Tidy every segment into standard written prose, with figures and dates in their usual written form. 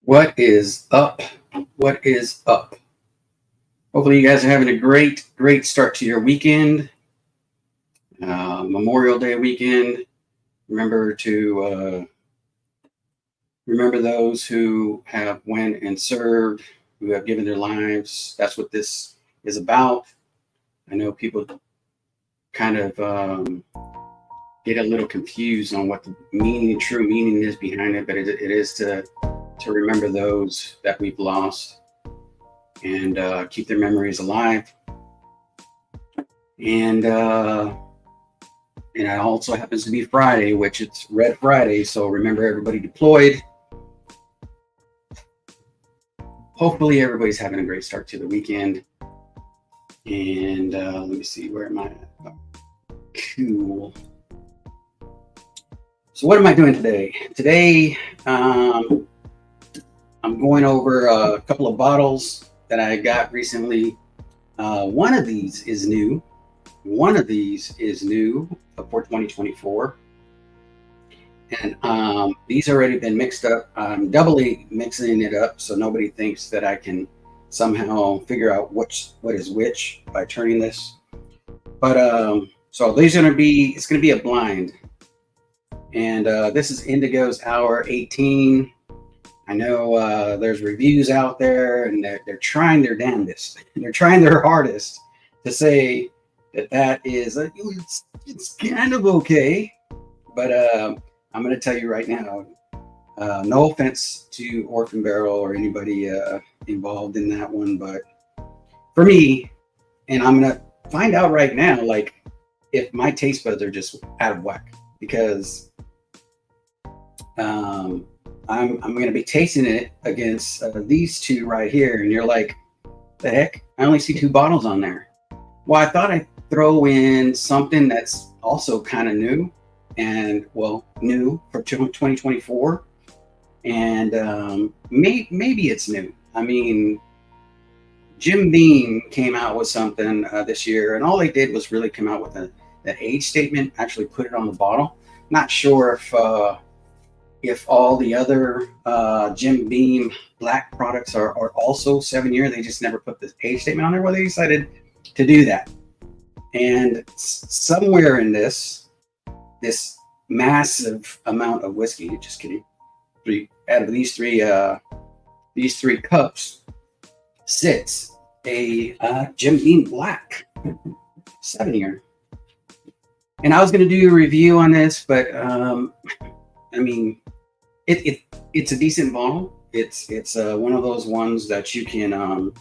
What is up? What is up? Hopefully, you guys are having a great start to your weekend. Memorial Day weekend. Remember to remember those who have went and served, who have given their lives. That's what this is about. I know people kind of get a little confused on what the true meaning is behind it, but it is to remember those that we've lost and keep their memories alive. And it also happens to be Friday, which it's Red Friday. So remember everybody deployed. Hopefully everybody's having a great start to the weekend. And let me see, where am I at? Cool. So what am I doing today? Today, I'm going over a couple of bottles that I got recently. One of these is new. One of these is new for 2024. And these already been mixed up. I'm doubly mixing it up so nobody thinks that I can somehow figure out what is which by turning this. But so these are going to be, it's going to be a blind. And this is Indigo's Hour 18. I know there's reviews out there, and they're trying their damnedest. They're trying their hardest to say that is it's kind of okay. But I'm going to tell you right now, no offense to Orphan Barrel or anybody involved in that one, but for me, and I'm going to find out right now, like if my taste buds are just out of whack, because I'm going to be tasting it against these two right here. And you're like, the heck? I only see 2 bottles on there. Well, I thought I'd throw in something that's also kind of new and new for 2024. And maybe it's new. I mean, Jim Beam came out with something this year, and all they did was really come out with the age statement, actually put it on the bottle. Not sure if all the other Jim Beam black products are also 7-year. They just never put the age statement on there. Well, they decided to do that. And somewhere in this massive amount of whiskey, just kidding, out of these three cups sits a Jim Beam black 7-year. And I was going to do a review on this, but I mean, it's a decent bottle. It's one of those ones that you can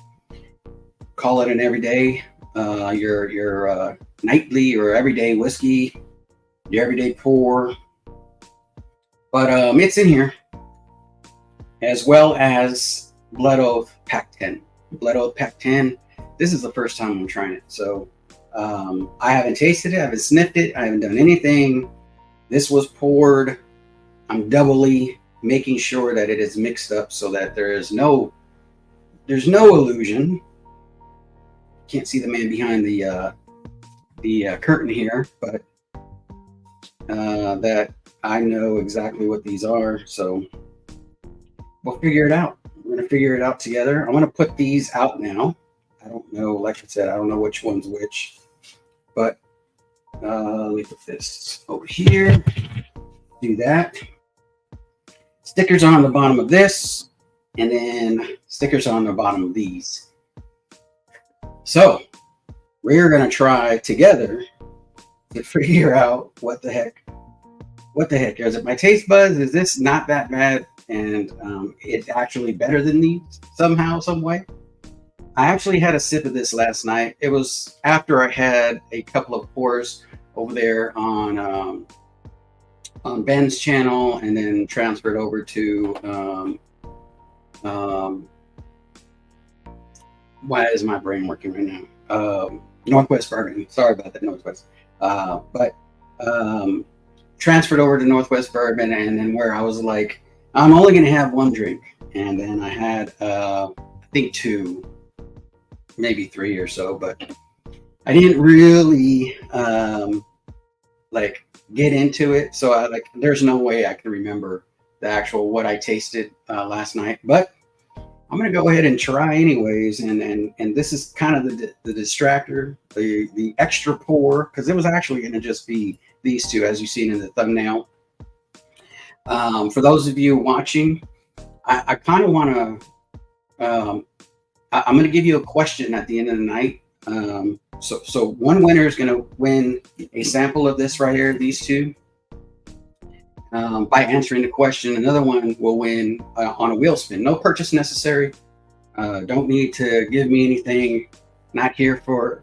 call it an everyday, your nightly or everyday whiskey, your everyday pour. But it's in here, as well as Blood Oath Pack 10. Blood Oath Pack 10. This is the first time I'm trying it, so I haven't tasted it, I haven't sniffed it, I haven't done anything. This was poured. I'm doubly making sure that it is mixed up so that there's no illusion. Can't see the man behind the curtain here, but that I know exactly what these are. So we'll figure it out. We're gonna figure it out together. I'm gonna put these out now. I don't know, like I said, I don't know which one's which, but let me put this over here. Do that. Stickers on the bottom of this, and then stickers on the bottom of these. So we're gonna try together to figure out what the heck is it. My taste buds, is this not that bad, and it's actually better than these somehow, some way. I actually had a sip of this last night. It was after I had a couple of pours over there on Ben's channel, and then transferred over to why is my brain working right now? Northwest Bourbon. Sorry about that, Northwest. But transferred over to Northwest Bourbon, and then where I was like, I'm only going to have one drink, and then I had I think 2, maybe 3 or so, but I didn't really like get into it. So there's no way I can remember the actual what I tasted last night, but I'm gonna go ahead and try anyways. And this is kind of the distractor, the extra pour, because it was actually gonna just be these two, as you've seen in the thumbnail. For those of you watching, I kind of want to. I'm going to give you a question at the end of the night. So one winner is going to win a sample of this right here, these two, by answering the question. Another one will win on a wheel spin. No purchase necessary. Don't need to give me anything. Not here for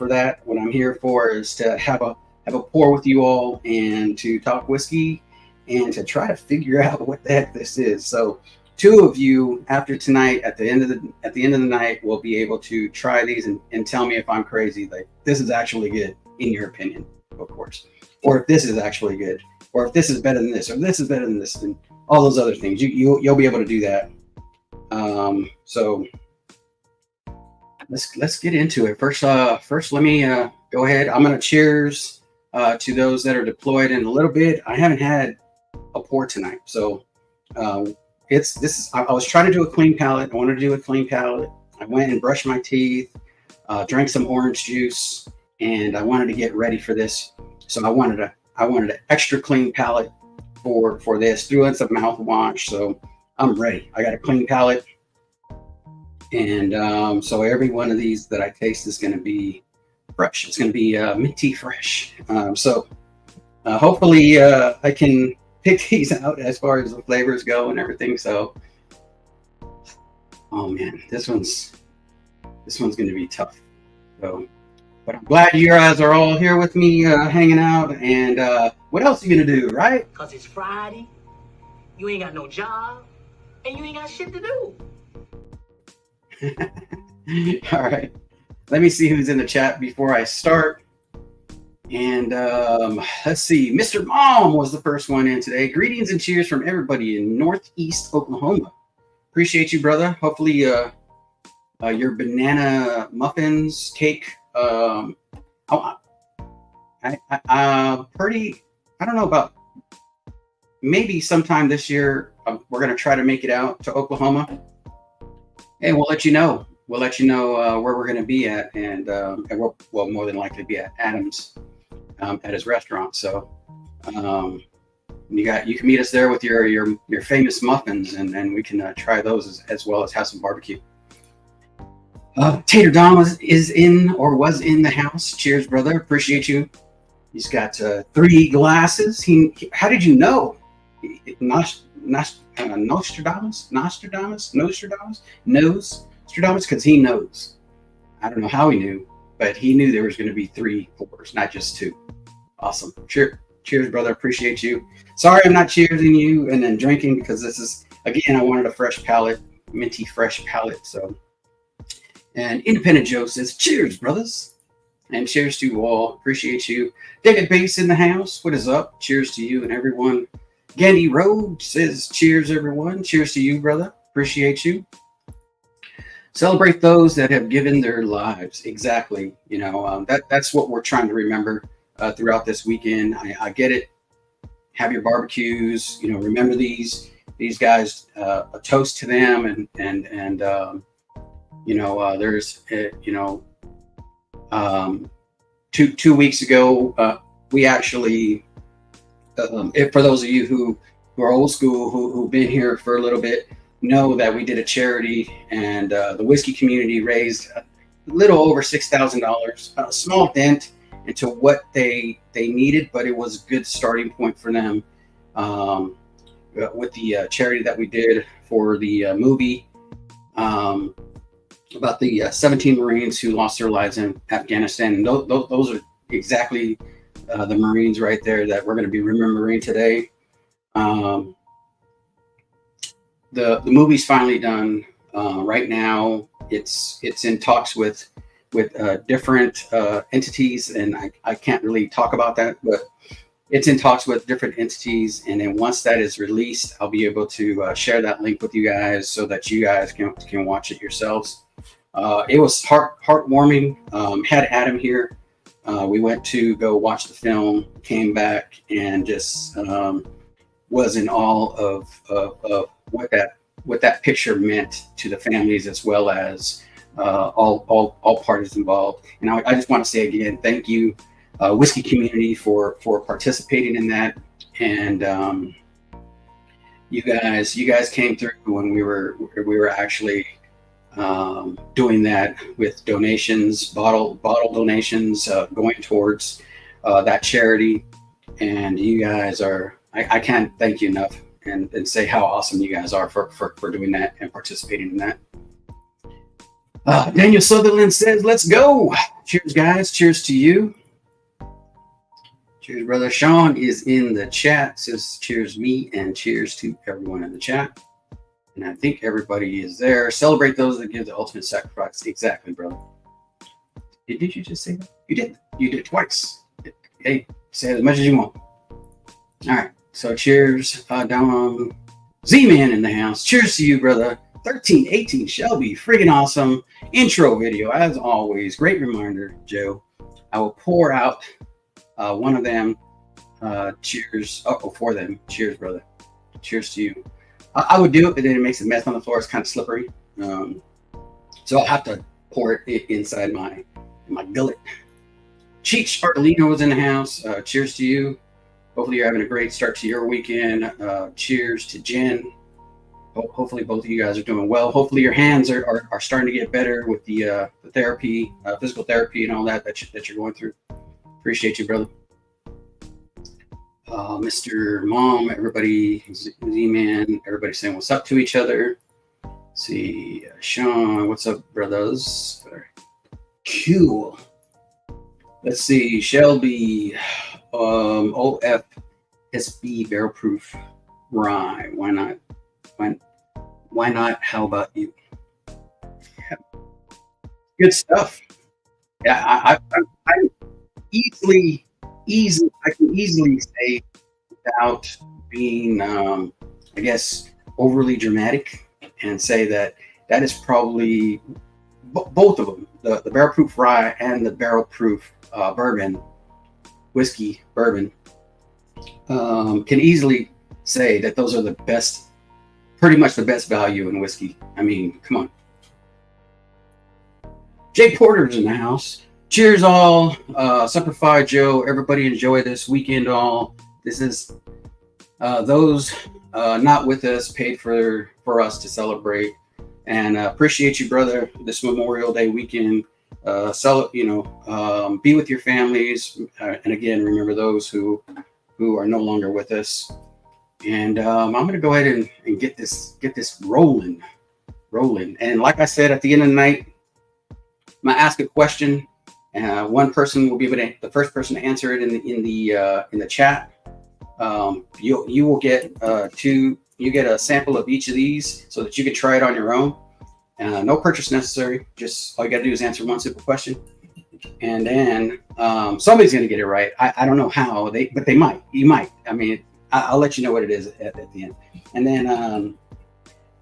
that. What I'm here for is to have a pour with you all and to talk whiskey and to try to figure out what the heck this is. So two of you after tonight, at the end of the night, will be able to try these and tell me if I'm crazy. Like, this is actually good in your opinion, of course, or if this is actually good, or if this is better than this, or this is better than this, and all those other things. You'll be able to do that. So let's get into it. First, let me go ahead. I'm gonna cheers to those that are deployed in a little bit. I haven't had a pour tonight, so I was trying to do a clean palate. I wanted to do a clean palate. I went and brushed my teeth, drank some orange juice, and I wanted to get ready for this. So I wanted an extra clean palate for this. Threw in some mouthwash, so I'm ready. I got a clean palate, and so every one of these that I taste is going to be fresh. It's going to be minty fresh. So hopefully I can pick these out as far as the flavors go and everything. So, oh man, this one's going to be tough. So, but I'm glad you guys are all here with me, hanging out. And what else are you going to do, right? Because it's Friday, you ain't got no job, and you ain't got shit to do. All right. Let me see who's in the chat before I start. And let's see. Mr. Mom was the first one in today. Greetings and cheers from everybody in Northeast Oklahoma. Appreciate you, brother. Hopefully your banana muffins, cake. I don't know about, maybe sometime this year we're going to try to make it out to Oklahoma. Hey, we'll let you know. We'll let you know where we're going to be at, and we'll more than likely be at Adam's at his restaurant. So you can meet us there with your famous muffins, and we can try those as well as have some barbecue. Tater Dom is in or was in the house. Cheers, brother. Appreciate you. He's got 3 glasses. How did you know? Nostradamus knows. Stradamus, because he knows. I don't know how he knew, but he knew there was going to be 3 pours, not just 2. Awesome. Cheers, brother. Appreciate you. Sorry I'm not cheersing you and then drinking, because this is, again, I wanted a fresh palate, minty fresh palate. So, and Independent Joe says, cheers, brothers. And cheers to you all. Appreciate you. David Bates in the house. What is up? Cheers to you and everyone. Gandhi Road says, cheers, everyone. Cheers to you, brother. Appreciate you. Celebrate those that have given their lives. Exactly. You know, that's what we're trying to remember throughout this weekend. I get it. Have your barbecues. You know, remember these guys. A toast to them, and you know, there's you know, 2 weeks ago we actually, for those of you who are old school, who've been here for a little bit, know that we did a charity, and the whiskey community raised a little over $6,000, a small dent into what they needed, but it was a good starting point for them with the charity that we did for the movie about the 17 Marines who lost their lives in Afghanistan. And those are exactly the Marines right there that we're going to be remembering today. The movie's finally done. Right now, it's in talks with different entities, and I can't really talk about that, but it's in talks with different entities. And then once that is released, I'll be able to share that link with you guys so that you guys can watch it yourselves. It was heartwarming. Had Adam here. We went to go watch the film, came back, and just was in all of what that picture meant to the families, as well as all parties involved. And I just want to say again, thank you, whiskey community, for participating in that. And you guys came through when we were actually doing that with donations, bottle donations, going towards that charity. And you guys are, I can't thank you enough and say how awesome you guys are for doing that and participating in that. Daniel Sutherland says, let's go. Cheers, guys. Cheers to you. Cheers, brother. Sean is in the chat, says cheers me, and cheers to everyone in the chat. And I think everybody is there. Celebrate those that give the ultimate sacrifice. Exactly, brother. Did you just say that? You did. You did twice. Hey, say it as much as you want. All right. So cheers. Down Z-Man in the house. Cheers to you, brother. 1318 Shelby. Friggin' awesome. Intro video, as always. Great reminder, Joe. I will pour out one of them. Cheers. Oh, for them. Cheers, brother. Cheers to you. I would do it, but then it makes a mess on the floor. It's kind of slippery. So I'll have to pour it inside my gullet. Cheech Artelino is in the house. Cheers to you. Hopefully you're having a great start to your weekend. Cheers to Jen. Hopefully both of you guys are doing well. Hopefully your hands are starting to get better with the therapy, physical therapy and all that you're going through. Appreciate you, brother. Mr. Mom, everybody, Z-Man, everybody saying what's up to each other. Let's see, Sean, what's up, brothers? Cool. Let's see, Shelby, OFSB barrel proof rye. Why not? Why not? How about you? Yeah. Good stuff. Yeah, I easily, I can easily say, without being, I guess, overly dramatic, and say that is probably both of them, the barrel proof rye and the barrel proof bourbon, whiskey bourbon, can easily say that those are the best, pretty much the best value in whiskey. I mean, come on. Jay Porter's in the house. Cheers all. Semper Joe. Everybody enjoy this weekend all. This is those not with us paid for us to celebrate. And appreciate you, brother, this Memorial Day weekend. Be with your families. And again, remember those who are no longer with us. And I'm going to go ahead and get this rolling. And like I said, at the end of the night, I'm going to ask a question. One person will be able to, the first person to answer it in the chat. You will get you get a sample of each of these so that you can try it on your own. No purchase necessary. Just all you got to do is answer one simple question. And then somebody's going to get it right. I don't know how, but they might. You might. I mean, I'll let you know what it is at the end. And then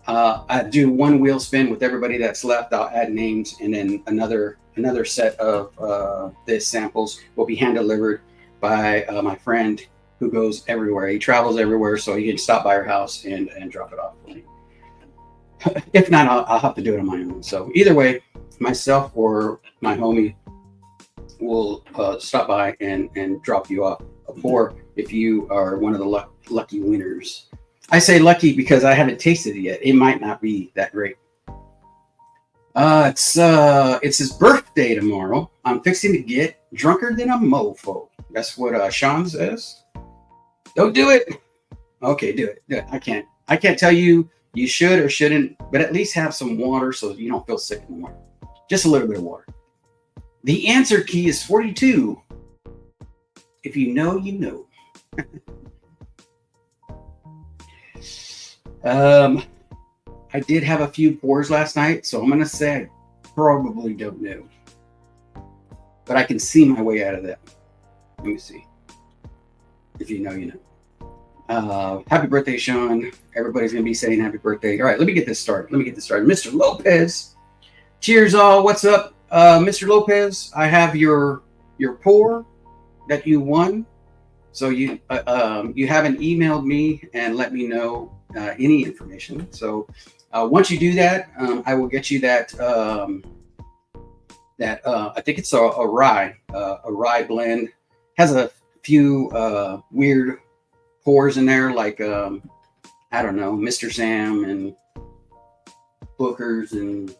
I do one wheel spin with everybody that's left. I'll add names, and then another set of this samples will be hand delivered by my friend who goes everywhere. He travels everywhere, so he can stop by our house and drop it off for me. If not, I'll have to do it on my own. So either way, myself or my homie will stop by and drop you off a pour if you are one of the lucky winners. I say lucky because I haven't tasted it yet. It might not be that great. It's his birthday tomorrow. I'm fixing to get drunker than a mofo. That's what Sean says. Don't do it. Okay, do it. I can't tell you should or shouldn't, but at least have some water so you don't feel sick in the morning. Just a little bit of water. The answer key is 42. If you know, you know. I did have a few pours last night, so I'm going to say I probably don't know. But I can see my way out of that. Let me see. If you know, you know. Happy birthday, Sean. Everybody's going to be saying happy birthday. All right, let me get this started. Mr. Lopez. Cheers, all. What's up, Mr. Lopez? I have your pour that you won. So you haven't emailed me and let me know any information. So once you do that, I will get you that I think it's a rye blend. Has a few weird pours in there, like I don't know, Mr. Sam and Booker's and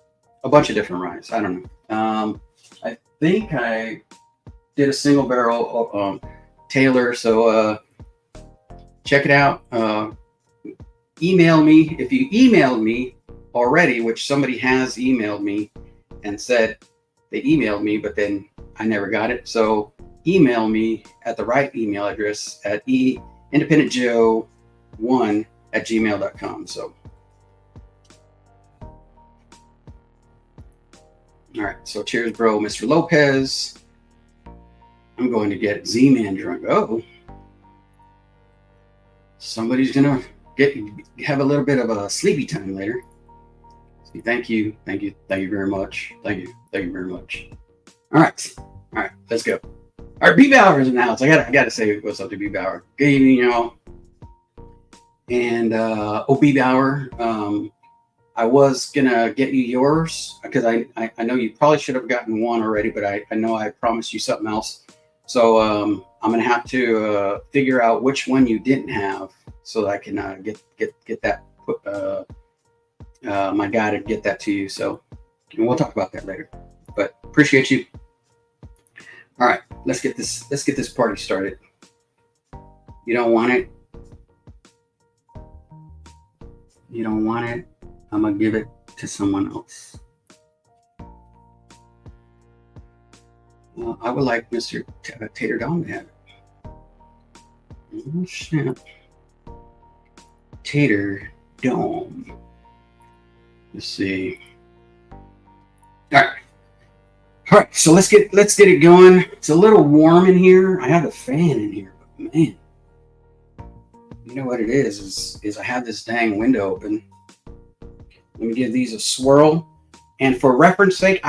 a bunch of different ryes. I don't know. I think I did a single barrel Taylor. So check it out. Email me if you emailed me already, which somebody has emailed me and said they emailed me, but then I never got it. So email me at the right email address at indpndntjoe1@gmail.com. So all right, so cheers, bro, Mr. Lopez. I'm going to get Z-Man drunk. Oh, somebody's gonna have a little bit of a sleepy time later. Thank you very much. Thank you very much. All right, let's go. All right, B Bauer is in the house. I gotta say what's up to B Bauer. Good evening, y'all. And B Bauer, I was gonna get you yours because I know you probably should have gotten one already, but I know I promised you something else. So I'm gonna have to figure out which one you didn't have so that I can get that my guy to get that to you. So and we'll talk about that later. But appreciate you. All right, let's get this party started. You don't want it. You don't want it. I'm gonna give it to someone else. Well, I would like Mr. Tater Dome to have it. Oh shit. Tater Dome. Let's see. All right. So let's get it going. It's a little warm in here. I have a fan in here, but man, you know what it is I have this dang window open. Let me give these a swirl. And for reference sake,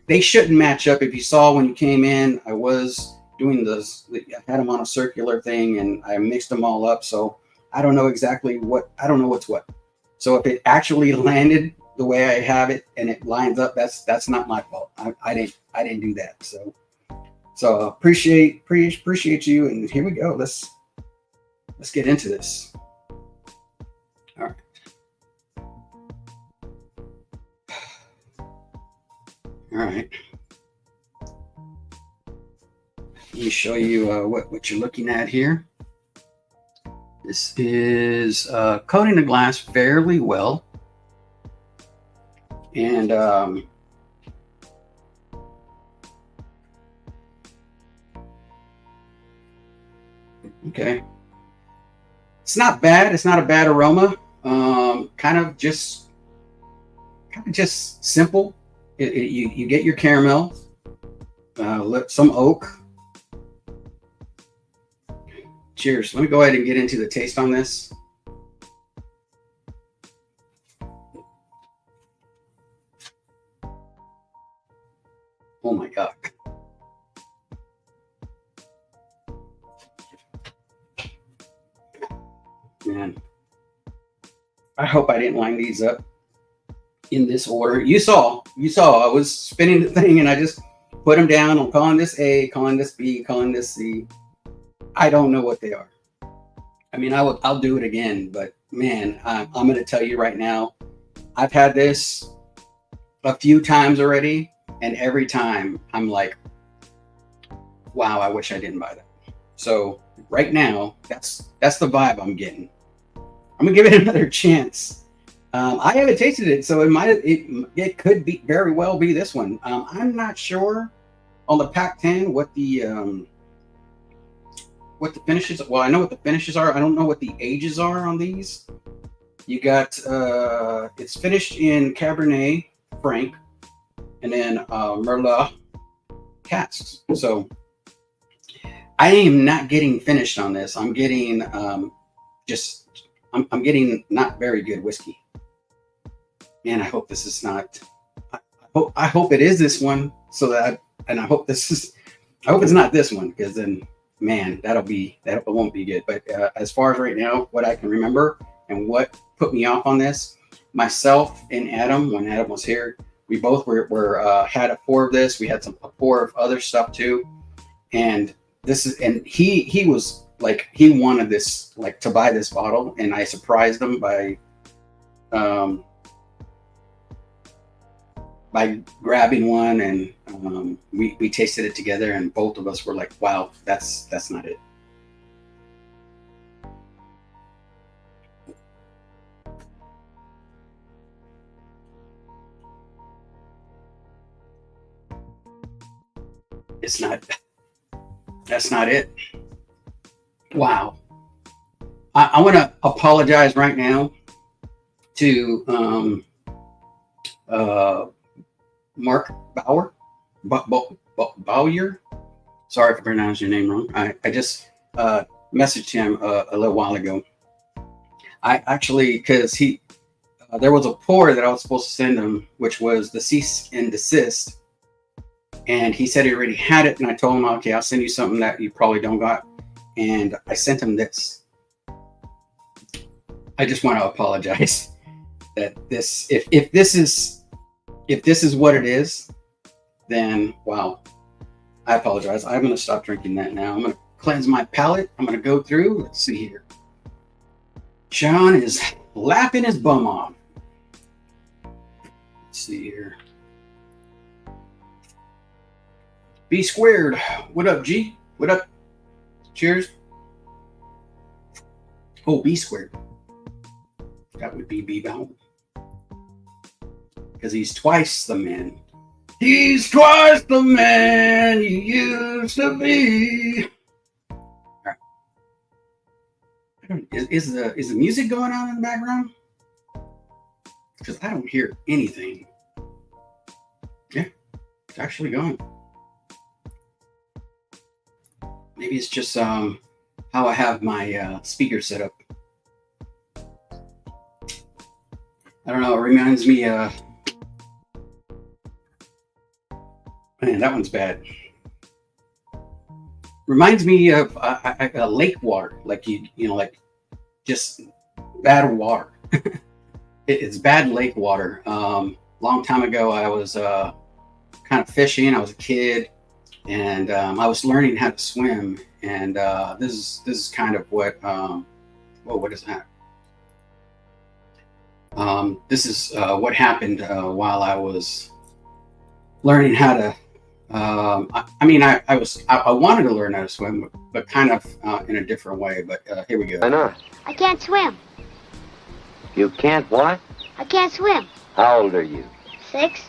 they shouldn't match up. If you saw when you came in, I was doing this. I had them on a circular thing and I mixed them all up. So I don't know exactly I don't know what's what. So if it actually landed the way I have it and it lines up, that's not my fault. I didn't do that. So appreciate you. And here we go. Let's get into this. All right. All right. Let me show you what you're looking at here. This is coating the glass fairly well. And okay. It's not bad. It's not a bad aroma. Kind of just simple. You get your caramel, some oak. Cheers. Let me go ahead and get into the taste on this. Oh my God. Man, I hope I didn't line these up in this order. You saw I was spinning the thing and I just put them down. I'm calling this A, calling this B, calling this C. I don't know what they are. I mean, I'll do it again, but man, I'm going to tell you right now, I've had this a few times already, and every time I'm like, wow, I wish I didn't buy that. So right now, that's the vibe I'm getting. I'm gonna give it another chance. I haven't tasted it, so it could be very well be this one. I'm not sure on the Pack 10 what the finishes. Well, I know what the finishes are. I don't know what the ages are on these. You got it's finished in Cabernet Franc and then Merlot casks. So I am not getting finished on this. I'm getting I'm getting not very good whiskey. Man, I hope this is not. I hope it is this one. So that, and I hope it's not this one, because then man, that won't be good. But as far as right now, what I can remember and what put me off on this, myself and Adam, when Adam was here, we both were had a pour of this. We had a pour of other stuff too, and he was like, he wanted this, like, to buy this bottle, and I surprised him by grabbing one, and we tasted it together, and both of us were like, wow, that's not it. That's not it. Wow. I want to apologize right now to Mark Bowyer. Sorry if I pronounced your name wrong. I just messaged him a little while ago. I actually, because there was a pour that I was supposed to send him, which was the cease and desist. And he said he already had it. And I told him, okay, I'll send you something that you probably don't got. And I sent him this. I just want to apologize that this, if this is what it is, then wow, I apologize. I'm going to stop drinking that now. I'm going to cleanse my palate. I'm going to go through. Let's see here. Sean is laughing his bum off. Let's see here. B squared. What up, G? What up? Cheers. Oh, B squared. That would be B bound. Because he's twice the man. He's twice the man he used to be. All right. Is the music going on in the background? Because I don't hear anything. Yeah, it's actually going. Maybe it's just how I have my speaker set up. I don't know. It reminds me. Man, that one's bad. Reminds me of lake water, like you know, like just bad water. It's bad lake water. Long time ago, I was kind of fishing. I was a kid, and I was learning how to swim. And this is kind of what. What is that? This is what happened while I was learning how to. I wanted to learn how to swim, but kind of in a different way. But here we go. Why not? I can't swim. You can't what? I can't swim. How old are you? 6.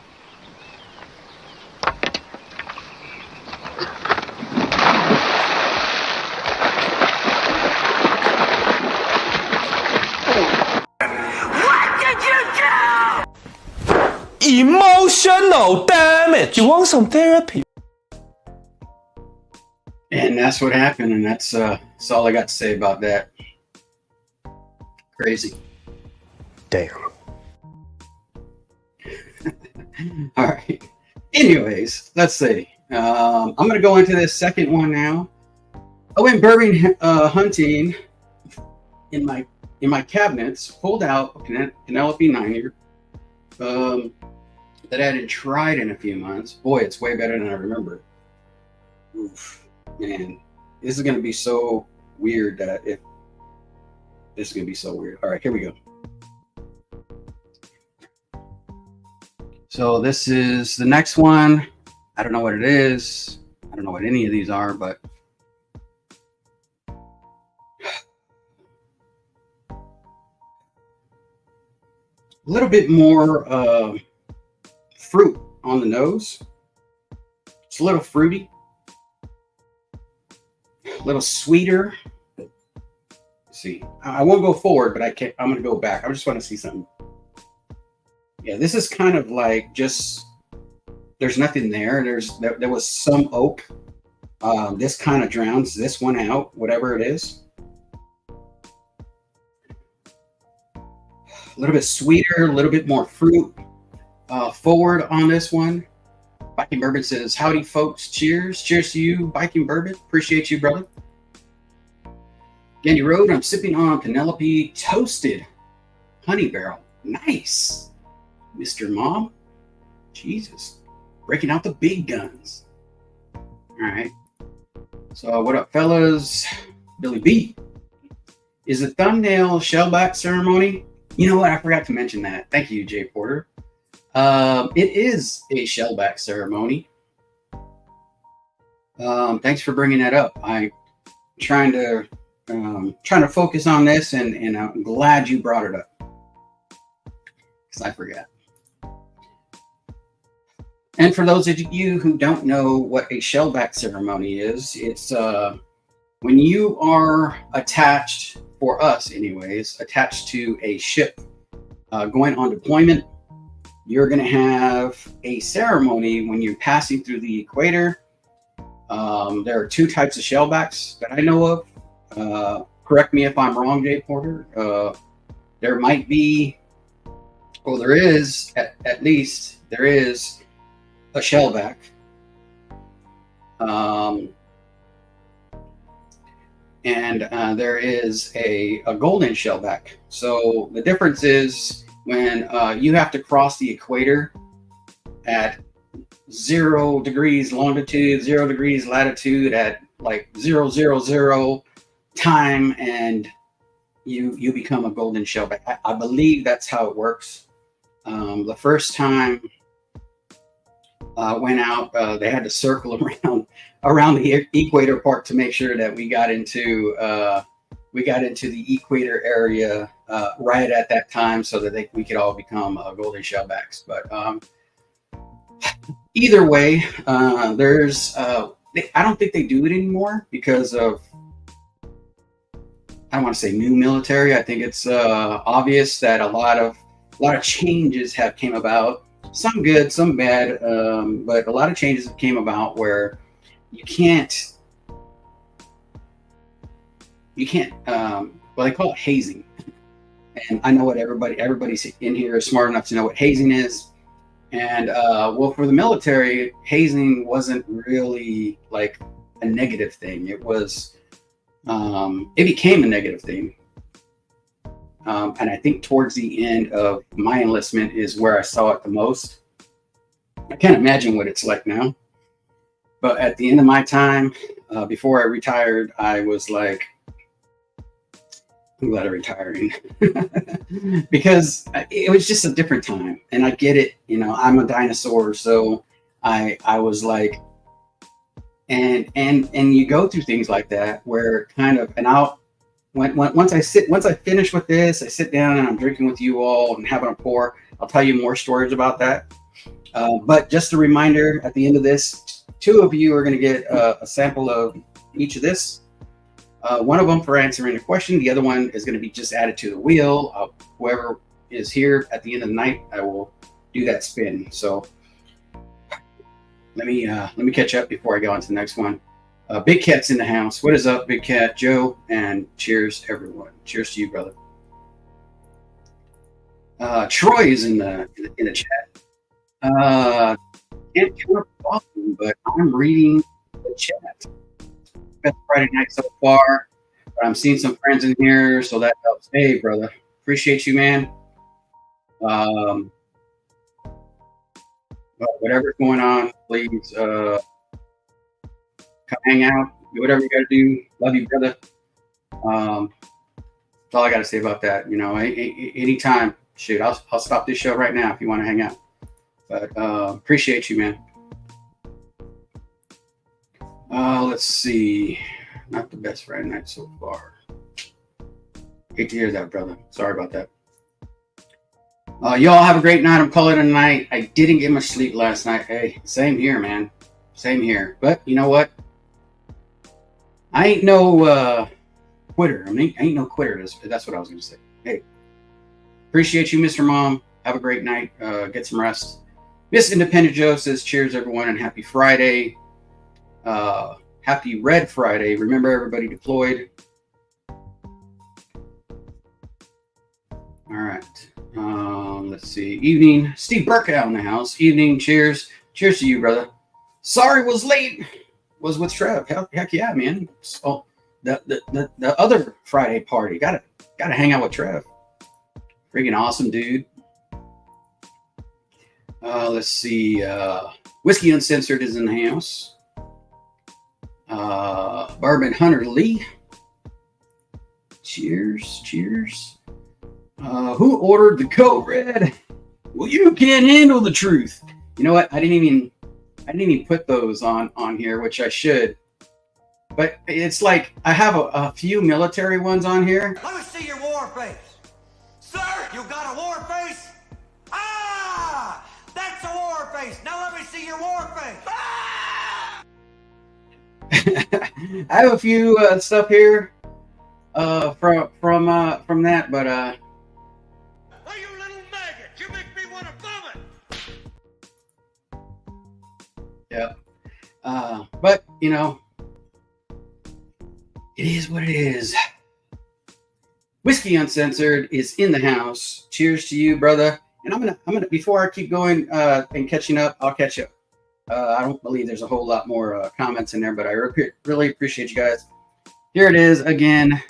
Emotional damage. You want some therapy? And that's what happened, and that's all I got to say about that. Crazy. Damn. All right. Anyways, let's see. I'm going to go into this second one now. I went bourbon hunting in my cabinets, pulled out a Penelope 9-year that I hadn't tried in a few months. Boy, it's way better than I remember. Oof, man, this is going to be so weird that this is going to be so weird. All right, here we go. So this is the next one. I don't know what it is. I don't know what any of these are, but a little bit more fruit on the nose. It's a little fruity, a little sweeter. Let's see, I won't go forward, but I'm going to go back. I just want to see something. Yeah, this is kind of like just, there's nothing there. There was some oak. This kind of drowns this one out, whatever it is. A little bit sweeter, a little bit more fruit forward on this one. Biking Bourbon says, howdy, folks. Cheers. Cheers to you, Biking Bourbon. Appreciate you, brother. Gandy Road, I'm sipping on Penelope Toasted Honey Barrel. Nice. Mr. Mom. Jesus. Breaking out the big guns. All right. So what up, fellas? Billy B. Is the thumbnail shellback ceremony? You know what? I forgot to mention that. Thank you, Jay Porter. It is a shellback ceremony. Thanks for bringing that up. I'm trying to focus on this, and I'm glad you brought it up because I forgot. And for those of you who don't know what a shellback ceremony is, it's when you are attached, for us anyways, attached to a ship going on deployment. You're going to have a ceremony when you're passing through the equator. There are two types of shellbacks that I know of. Correct me if I'm wrong, Jay Porter. There might be, well, there is, at least, there is a shellback. And there is a golden shellback. So the difference is when you have to cross the equator at 0 degrees longitude, 0 degrees latitude at like 000 time, and you become a golden shellback. I believe that's how it works. The first time I went out, they had to circle around the equator part to make sure that we got into the equator area right at that time, so that we could all become golden shellbacks. But either way, there's I don't think they do it anymore because of, I don't want to say new military. I think it's obvious that a lot of changes have came about. Some good, some bad, but a lot of changes have came about where you can't, well, they call it hazing. And I know what everybody's in here is smart enough to know what hazing is. And well, for the military, hazing wasn't really like a negative thing. It was, it became a negative thing. And I think towards the end of my enlistment is where I saw it the most. I can't imagine what it's like now. But at the end of my time, before I retired, I was like, I'm glad I'm retiring. Because it was just a different time. And I get it. You know, I'm a dinosaur. So I was like, and you go through things like that where kind of, and once I finish with this, I sit down and I'm drinking with you all and having a pour. I'll tell you more stories about that. But just a reminder, at the end of this, 2 of you are going to get a sample of each of this. One of them for answering a question. The other one is going to be just added to the wheel. Whoever is here at the end of the night, I will do that spin. So let me catch up before I go on to the next one. Big Cat's in the house. What is up, Big Cat? Joe, and cheers, everyone. Cheers to you, brother. Troy is in the chat. Can't count often, but I'm reading the chat. Best Friday night so far. But I'm seeing some friends in here, so that helps. Hey, brother. Appreciate you, man. Well, whatever's going on, please come hang out, do whatever you got to do. Love you, brother. That's all I got to say about that. You know, anytime, shoot, I'll stop this show right now if you want to hang out. But appreciate you, man. Let's see. Not the best Friday night so far. Hate to hear that, brother. Sorry about that. Y'all have a great night. I'm calling it a night. I didn't get much sleep last night. Hey, same here, man. Same here. But you know what? I ain't no quitter. I ain't no quitter. That's what I was going to say. Hey, appreciate you, Mr. Mom. Have a great night. Get some rest. Miss Independent Joe says, cheers, everyone, and happy Friday. Happy Red Friday. Remember, everybody deployed. All right. Let's see. Evening. Steve Burkow in the house. Evening. Cheers. Cheers to you, brother. Sorry was late. Was with Trev. Heck yeah, man. So the other Friday party. Gotta hang out with Trev. Freaking awesome dude. Let's see. Whiskey Uncensored is in the house. Bourbon Hunter Lee. Cheers. Who ordered the code red? Well, you can't handle the truth. You know what? I didn't even put those on here, which I should. But it's like I have a few military ones on here. Let me see your war face. Sir, you got a war face? Ah! That's a war face. Now let me see your war face. Ah! I have a few stuff here from that, but Oh, you little maggot! You make me want to vomit. yeah. But you know, it is what it is. Whiskey Uncensored is in the house. Cheers to you, brother. And I'm gonna before I keep going and catching up, I'll catch up. I don't believe there's a whole lot more comments in there, but I really appreciate you guys. Here it is again.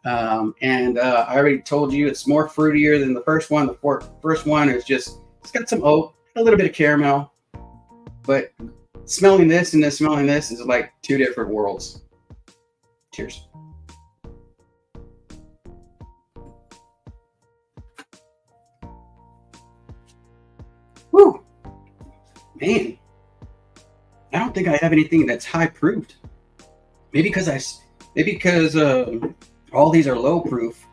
And I already told you it's more fruitier than the first one. The first one is just, it's got some oak, a little bit of caramel, but smelling this and then smelling this is like two different worlds. Cheers. Woo, man. I don't think I have anything that's high proofed. Maybe because all these are low proof.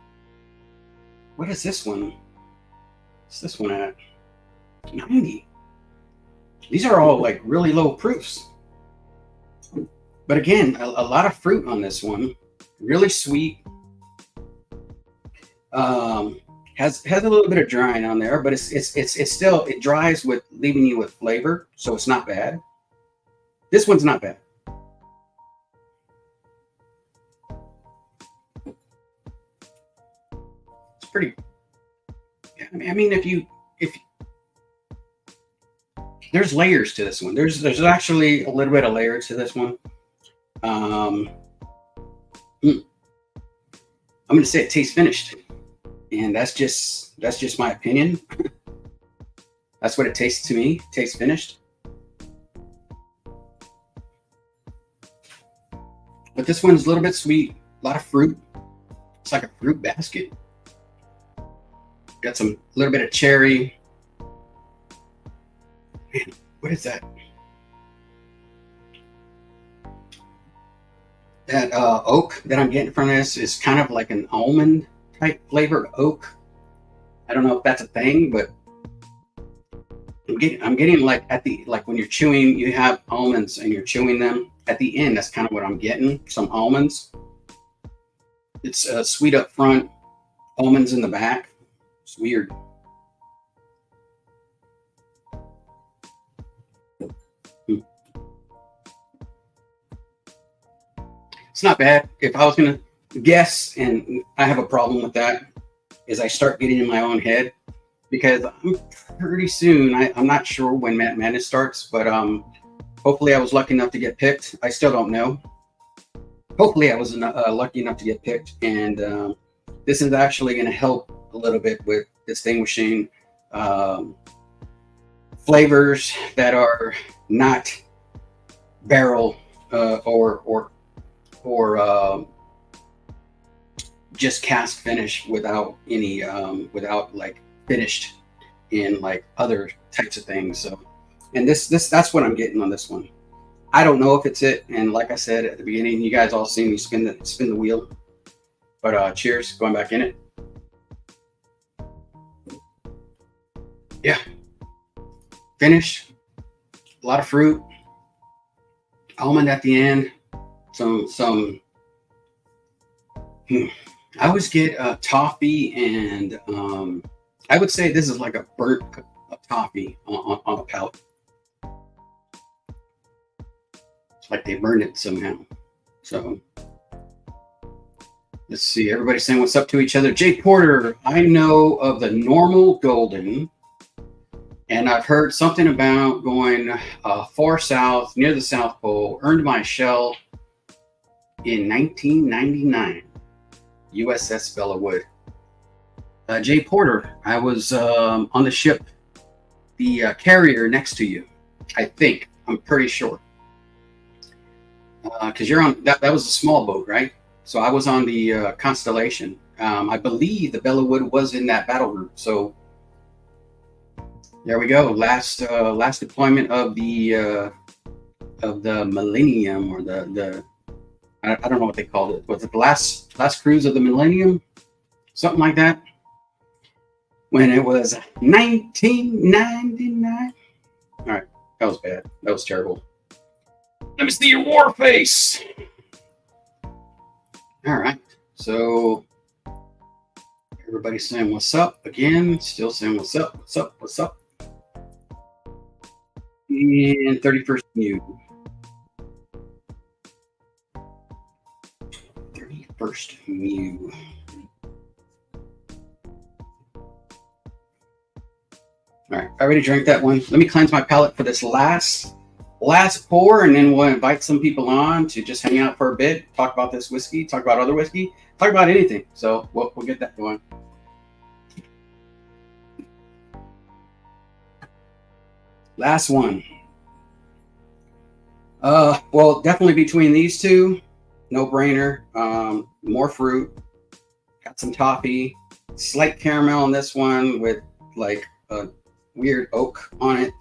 What is this one? What's this one at? 90. These are all like really low proofs. But again, a lot of fruit on this one. Really sweet. Has a little bit of drying on there, but it's still, it dries with leaving you with flavor, so it's not bad. This one's not bad. It's pretty. I mean, if there's layers to this one. There's actually a little bit of layers to this one. I'm going to say it tastes finished, and that's just my opinion. That's what it tastes to me. It tastes finished. But this one's a little bit sweet, a lot of fruit. It's like a fruit basket. Got a little bit of cherry. Man, what is that? That oak that I'm getting from this is kind of like an almond type flavored oak. I don't know if that's a thing, but I'm getting like like when you're chewing, you have almonds and you're chewing them. At the end, that's kind of what I'm getting. Some almonds. It's sweet up front, almonds in the back. It's weird. It's not bad. If I was going to guess, and I have a problem with that, is I start getting in my own head, because I'm pretty soon, I'm not sure when Matt Madness starts, but hopefully I was lucky enough to get picked. I still don't know. Hopefully I was lucky enough to get picked, and this is actually going to help a little bit with distinguishing flavors that are not barrel or just cast finish without any without like finished in like other types of things. So, and that's what I'm getting on this one. I don't know if it's it, and like I said at the beginning, you guys all seen me spin the wheel. But cheers, going back in it. Yeah, finish. A lot of fruit, almond at the end. Some. I always get toffee, and I would say this is like a burnt toffee on a palate. It's like they burned it somehow. So let's see. Everybody saying what's up to each other. Jake Porter, I know of the normal golden And I've heard something about going far south, near the South Pole. Earned my shell in 1999, USS Bellawood. Jay Porter, I was on the ship, the carrier next to you, I think. I'm pretty sure. Because you're on, that was a small boat, right? So I was on the Constellation. I believe the Bellawood was in that battle group. So there we go. Last deployment of the Millennium, or the I don't know what they called it. Was it the last cruise of the Millennium? Something like that. When it was 1999. All right, that was bad. That was terrible. Let me see your war face. All right, so everybody's saying what's up again. Still saying what's up, what's up, what's up. And 31st Mew. 31st Mew. All right, I already drank that one. Let me cleanse my palate for this last pour, and then we'll invite some people on to just hang out for a bit, talk about this whiskey, talk about other whiskey, talk about anything. So we'll get that going. Last one. Well, definitely between these two, no brainer. More fruit, got some toffee, slight caramel on this one with like a weird oak on it.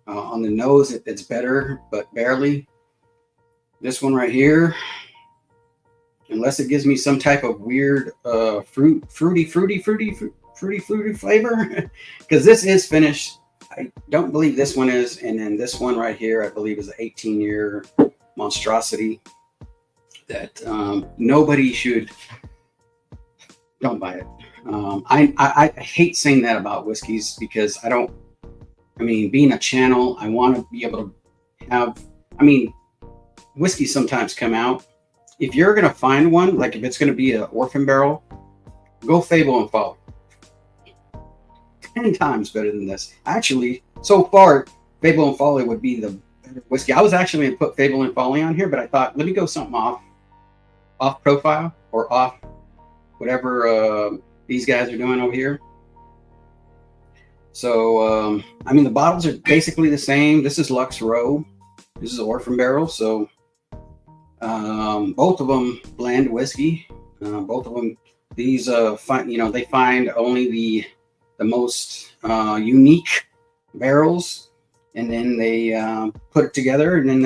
On the nose, it's better, but barely. This one right here, unless it gives me some type of weird fruity flavor, because this is finished. I don't believe this one is, and then this one right here, I believe, is an 18-year monstrosity that nobody should. Don't buy it. I hate saying that about whiskeys because I don't. I mean, being a channel, I want to be able to have. I mean, whiskeys sometimes come out. If you're gonna find one, like if it's gonna be an orphan barrel, go Fable and Folly. 10 times better than this. Actually, so far, Fable and Folly would be the better whiskey. I was actually going to put Fable and Folly on here, but I thought, let me go something off profile or off whatever these guys are doing over here. So, I mean, the bottles are basically the same. This is Lux Row. This is Orphan Barrel. So, both of them blend whiskey. Both of them, these, they find only the most unique barrels, and then they put it together, and then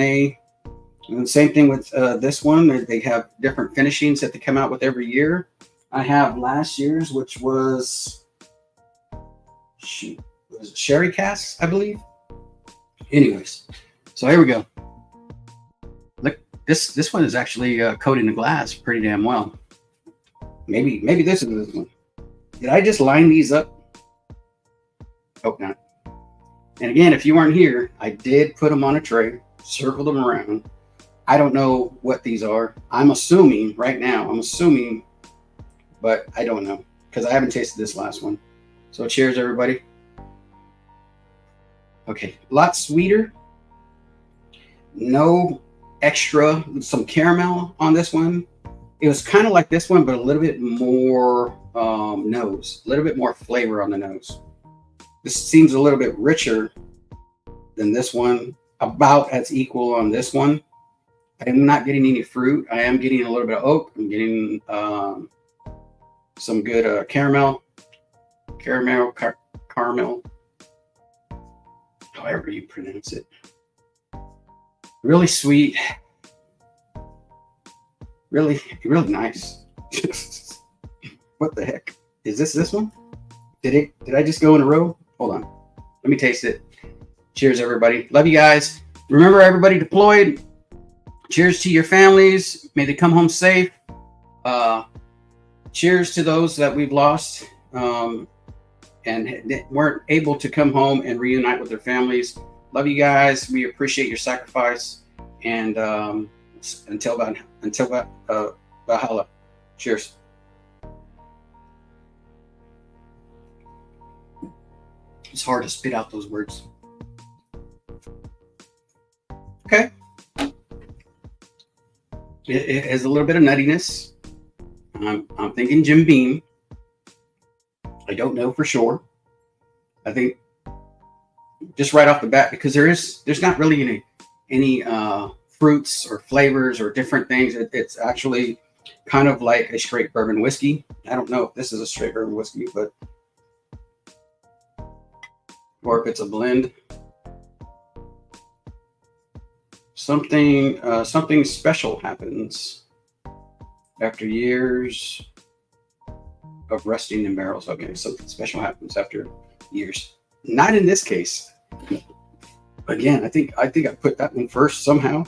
and the same thing with this one. They have different finishings that they come out with every year. I have last year's, which was sherry casks, I believe. Anyways, so here we go. Look, this one is actually coating the glass pretty damn well. Maybe this is this one. Did I just line these up? Hope not. And again, if you weren't here, I did put them on a tray, circle them around. I don't know what these are. I'm assuming right now, but I don't know because I haven't tasted this last one. So cheers, everybody. Okay, a lot sweeter. No extra, some caramel on this one. It was kind of like this one, but a little bit more nose, a little bit more flavor on the nose. This seems a little bit richer than this one, about as equal on this one. I am not getting any fruit. I am getting a little bit of oak. I'm getting some good caramel, however you pronounce it. Really sweet. Really nice. What the heck? Is this one? Did I just go in a row? Hold on. Let me taste it. Cheers, everybody. Love you guys. Remember, everybody deployed. Cheers to your families. May they come home safe. Cheers to those that we've lost and weren't able to come home and reunite with their families. Love you guys. We appreciate your sacrifice. And until Valhalla. Cheers. It's hard to spit out those words. Okay. It has a little bit of nuttiness. I'm thinking Jim Beam. I don't know for sure. I think just right off the bat, because there's not really any fruits or flavors or different things. It's actually kind of like a straight bourbon whiskey. I don't know if this is a straight bourbon whiskey, but or if it's a blend. Something special happens after years of resting in barrels. Okay, something special happens after years. Not in this case. Again, I think I put that one first somehow.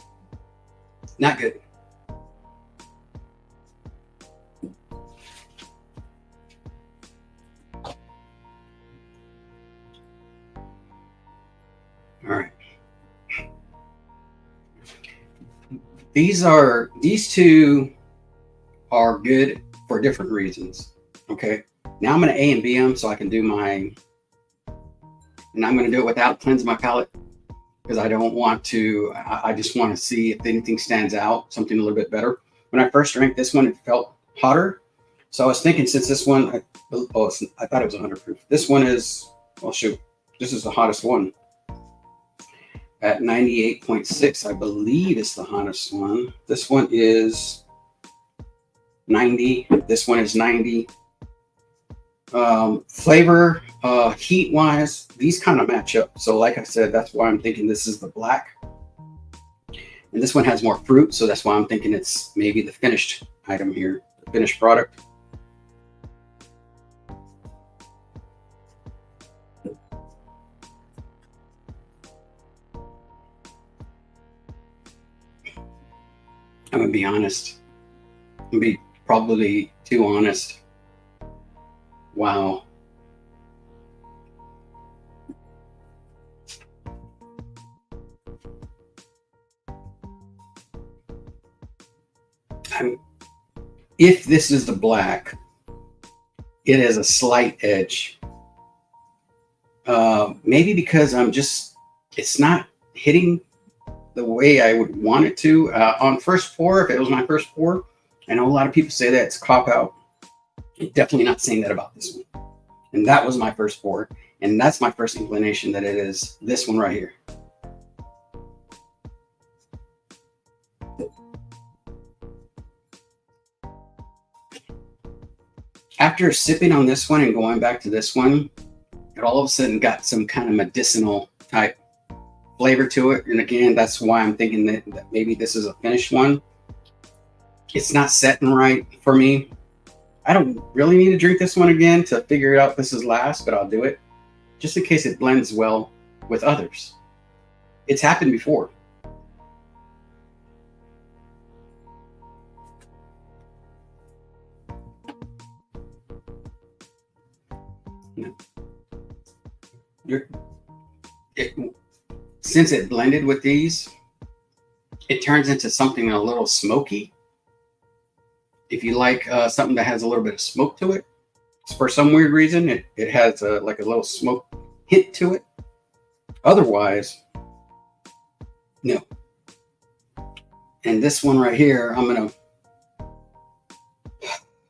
Not good. All right. These two are good for different reasons. Okay. Now I'm going to A and B them so I can do and I'm going to do it without cleansing my palate because I don't want to. I just want to see if anything stands out, something a little bit better. When I first drank this one, it felt hotter. So I was thinking, since this one, I thought it was 100 proof. This one is, well, shoot, this is the hottest one. At 98.6, I believe is the hottest one. This one is 90. This one is 90. Flavor, heat wise, these kind of match up. So like I said, that's why I'm thinking this is the black. And this one has more fruit. So that's why I'm thinking it's maybe the finished item here, the finished product. I'm gonna be honest. I'm gonna be probably too honest. Wow. If this is the black, it has a slight edge. Maybe because it's not hitting the way I would want it to. On first pour, if it was my first pour, I know a lot of people say that it's cop out. I'm definitely not saying that about this one. And that was my first pour. And that's my first inclination that it is this one right here. After sipping on this one and going back to this one, it all of a sudden got some kind of medicinal type flavor to it. And again, that's why I'm thinking that maybe this is a finished one. It's not setting right for me. I don't really need to drink this one again to figure out this is last, but I'll do it just in case it blends well with others. It's happened before. Since it blended with these, it turns into something a little smoky. If you like something that has a little bit of smoke to it, for some weird reason, it has like a little smoke hint to it. Otherwise, no. And this one right here,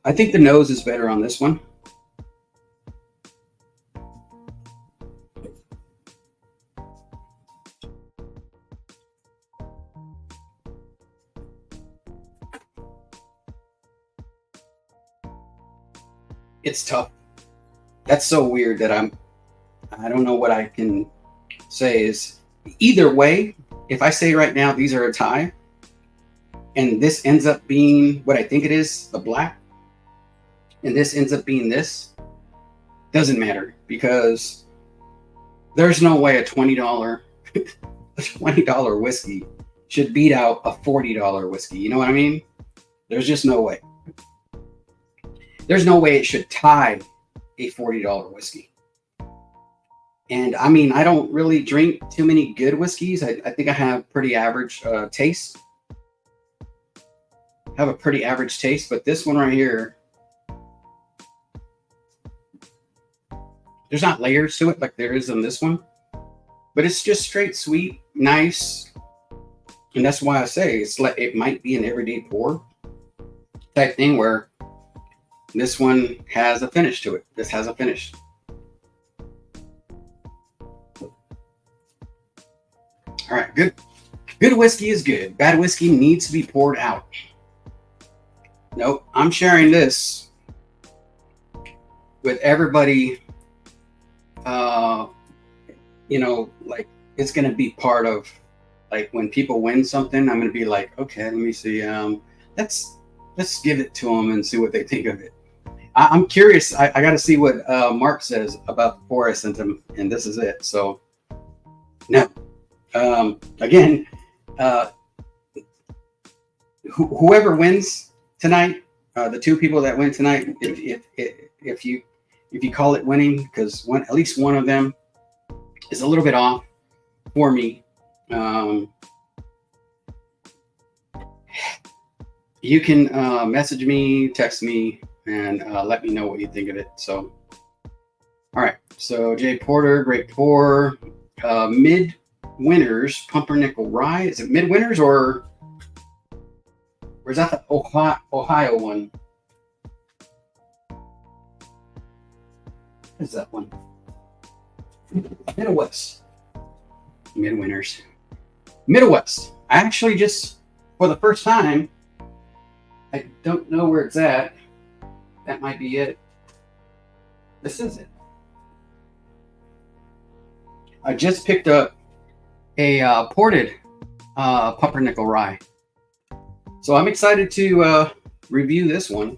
I think the nose is better on this one. It's tough. That's so weird that I don't know what I can say is either way. If I say right now, these are a tie and this ends up being what I think it is, the black, and this ends up being this, doesn't matter because there's no way a $20 whiskey should beat out a $40 whiskey. You know what I mean? There's just no way. There's no way it should tie a $40 whiskey. And I mean, I don't really drink too many good whiskeys. I think I have pretty average taste. Have a pretty average taste, but this one right here, there's not layers to it like there is in this one, but it's just straight sweet, nice. And that's why I say it's like it might be an everyday pour type thing where this one has a finish to it. This has a finish. All right, good. Good whiskey is good. Bad whiskey needs to be poured out. Nope, I'm sharing this with everybody. You know, like it's gonna be part of, like, when people win something, I'm gonna be like, okay, let me see. Let's give it to them and see what they think of it. I'm curious. I got to see what Mark says about the pour I sent him, and this is it. So, no. Again, whoever wins tonight, the two people that win tonight, if you call it winning, because at least one of them is a little bit off for me. You can message me, text me, and let me know what you think of it. So, all right. So Jay Porter, great pour. Midwinter's Pumpernickel Rye. Is it Midwinter's or is that the Ohio one? What is that one? Midwest. Midwinter's. Midwest. I actually just, for the first time, I don't know where it's at. That might be it. This is it. I just picked up a ported pumpernickel rye. So I'm excited to review this one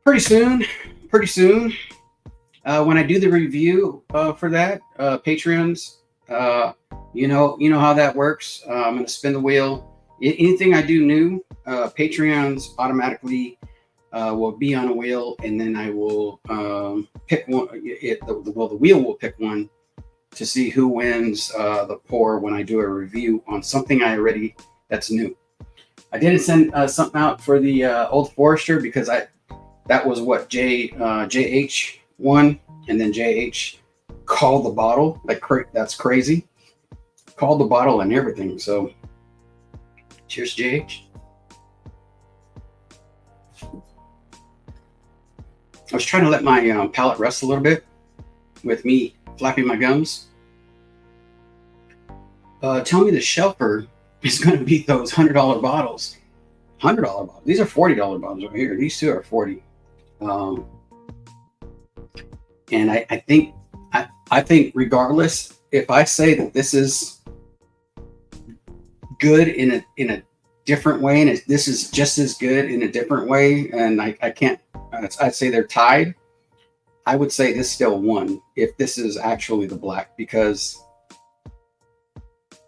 pretty soon. When I do the review for that, Patreons, you know how that works. I'm going to spin the wheel. Anything I do new, Patreons automatically will be on a wheel, and then I will pick one. The wheel will pick one to see who wins the pour when I do a review on something that's new. I didn't send something out for the Old Forester because that was what JH won, and then JH called the bottle. That's crazy. Called the bottle and everything. So cheers, JH. I was trying to let my palate rest a little bit with me flapping my gums. Tell me the shelfer is going to beat those $100 bottles. $100 bottles. These are $40 bottles over here. These two are 40. And I think regardless, if I say that this is good in a different way, and this is just as good in a different way, and I can't, I'd say they're tied. I would say this still won if this is actually the black, because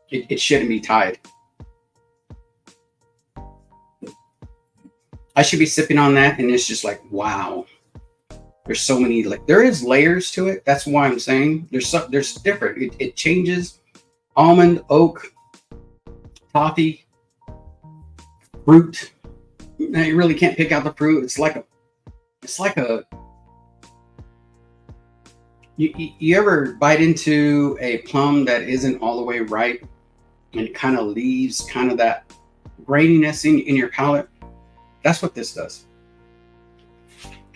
it shouldn't be tied. I should be sipping on that, and it's just like, wow. There's so many, there is layers to it. That's why I'm saying there's different. It changes. Almond, oak, toffee, fruit. Now you really can't pick out the fruit. It's like a. You ever bite into a plum that isn't all the way ripe, and it kind of leaves kind of that graininess in your palate? That's what this does.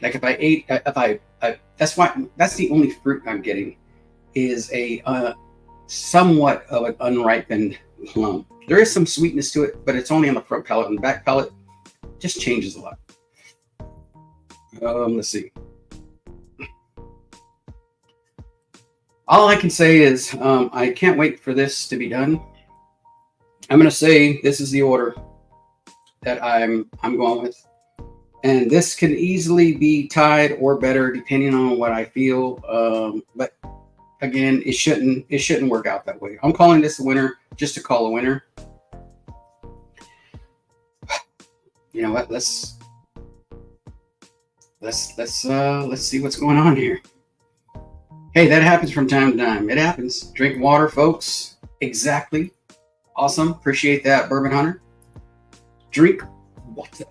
Like if that's the only fruit I'm getting is a somewhat of an unripened plum. There is some sweetness to it, but it's only on the front palate, and the back palate just changes a lot. Let's see. All I can say is I can't wait for this to be done. I'm going to say this is the order that I'm going with. And this can easily be tied or better depending on what I feel. But again, it shouldn't work out that way. I'm calling this a winner just to call a winner. You know what? Let's see what's going on here. Hey, that happens from time to time. It happens. Drink water, folks. Exactly. Awesome. Appreciate that, Bourbon Hunter. Drink water.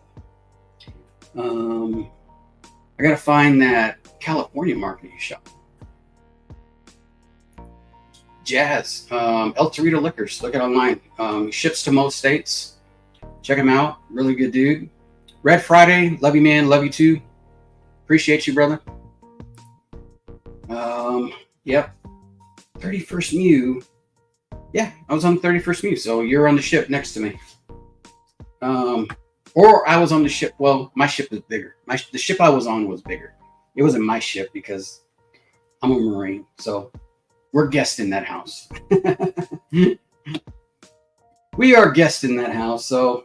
I gotta find that California marketing shop. jazz. El Torito Liquors. Look it online. Ships to most states. Check him out. Really good dude. Red Friday. Love you, man. Love you too. Appreciate you, brother. Yep. 31st Mew. Yeah, I was on 31st Mew. So you're on the ship next to me. Or I was on the ship. Well, my ship is bigger. The ship I was on was bigger. It wasn't my ship because I'm a Marine. So we're guests in that house. We are guests in that house. So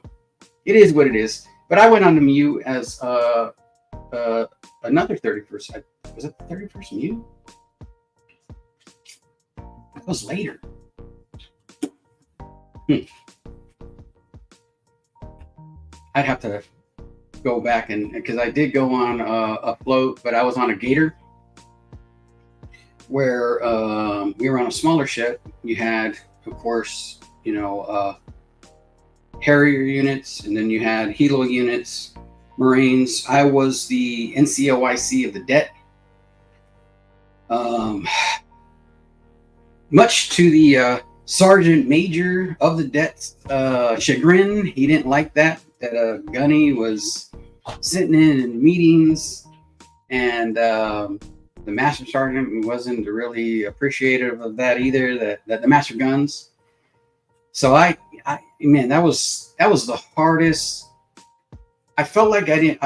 it is what it is. But I went on the Mew as another 31st. Was it the 31st Mew? That was later. I'd have to go back and because I did go on a float, but I was on a gator where we were on a smaller ship. You had, of course, Harrier units, and then you had Helo units, Marines. I was the NCOIC of the Det. Much to the Sergeant Major of the Det's chagrin, he didn't like that Gunny was sitting in meetings, and the Master Sergeant wasn't really appreciative of that either. That the Master Guns. So man, that was the hardest. I felt like I didn't.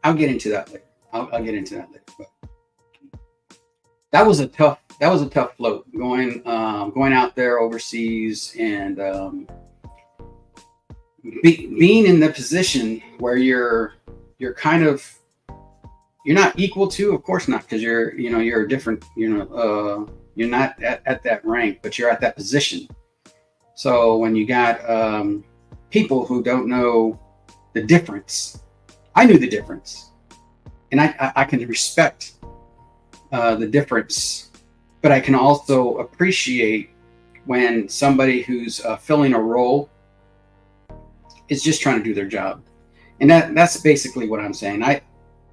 I'll get into that later. I'll get into that later. But that was a tough float going out there overseas and being in the position where you're not equal to, of course not, because you're a different, you're not at that rank, but you're at that position. So when you got people who don't know the difference, I knew the difference, and I can respect the difference, but I can also appreciate when somebody who's filling a role is just trying to do their job. And that's basically what I'm saying.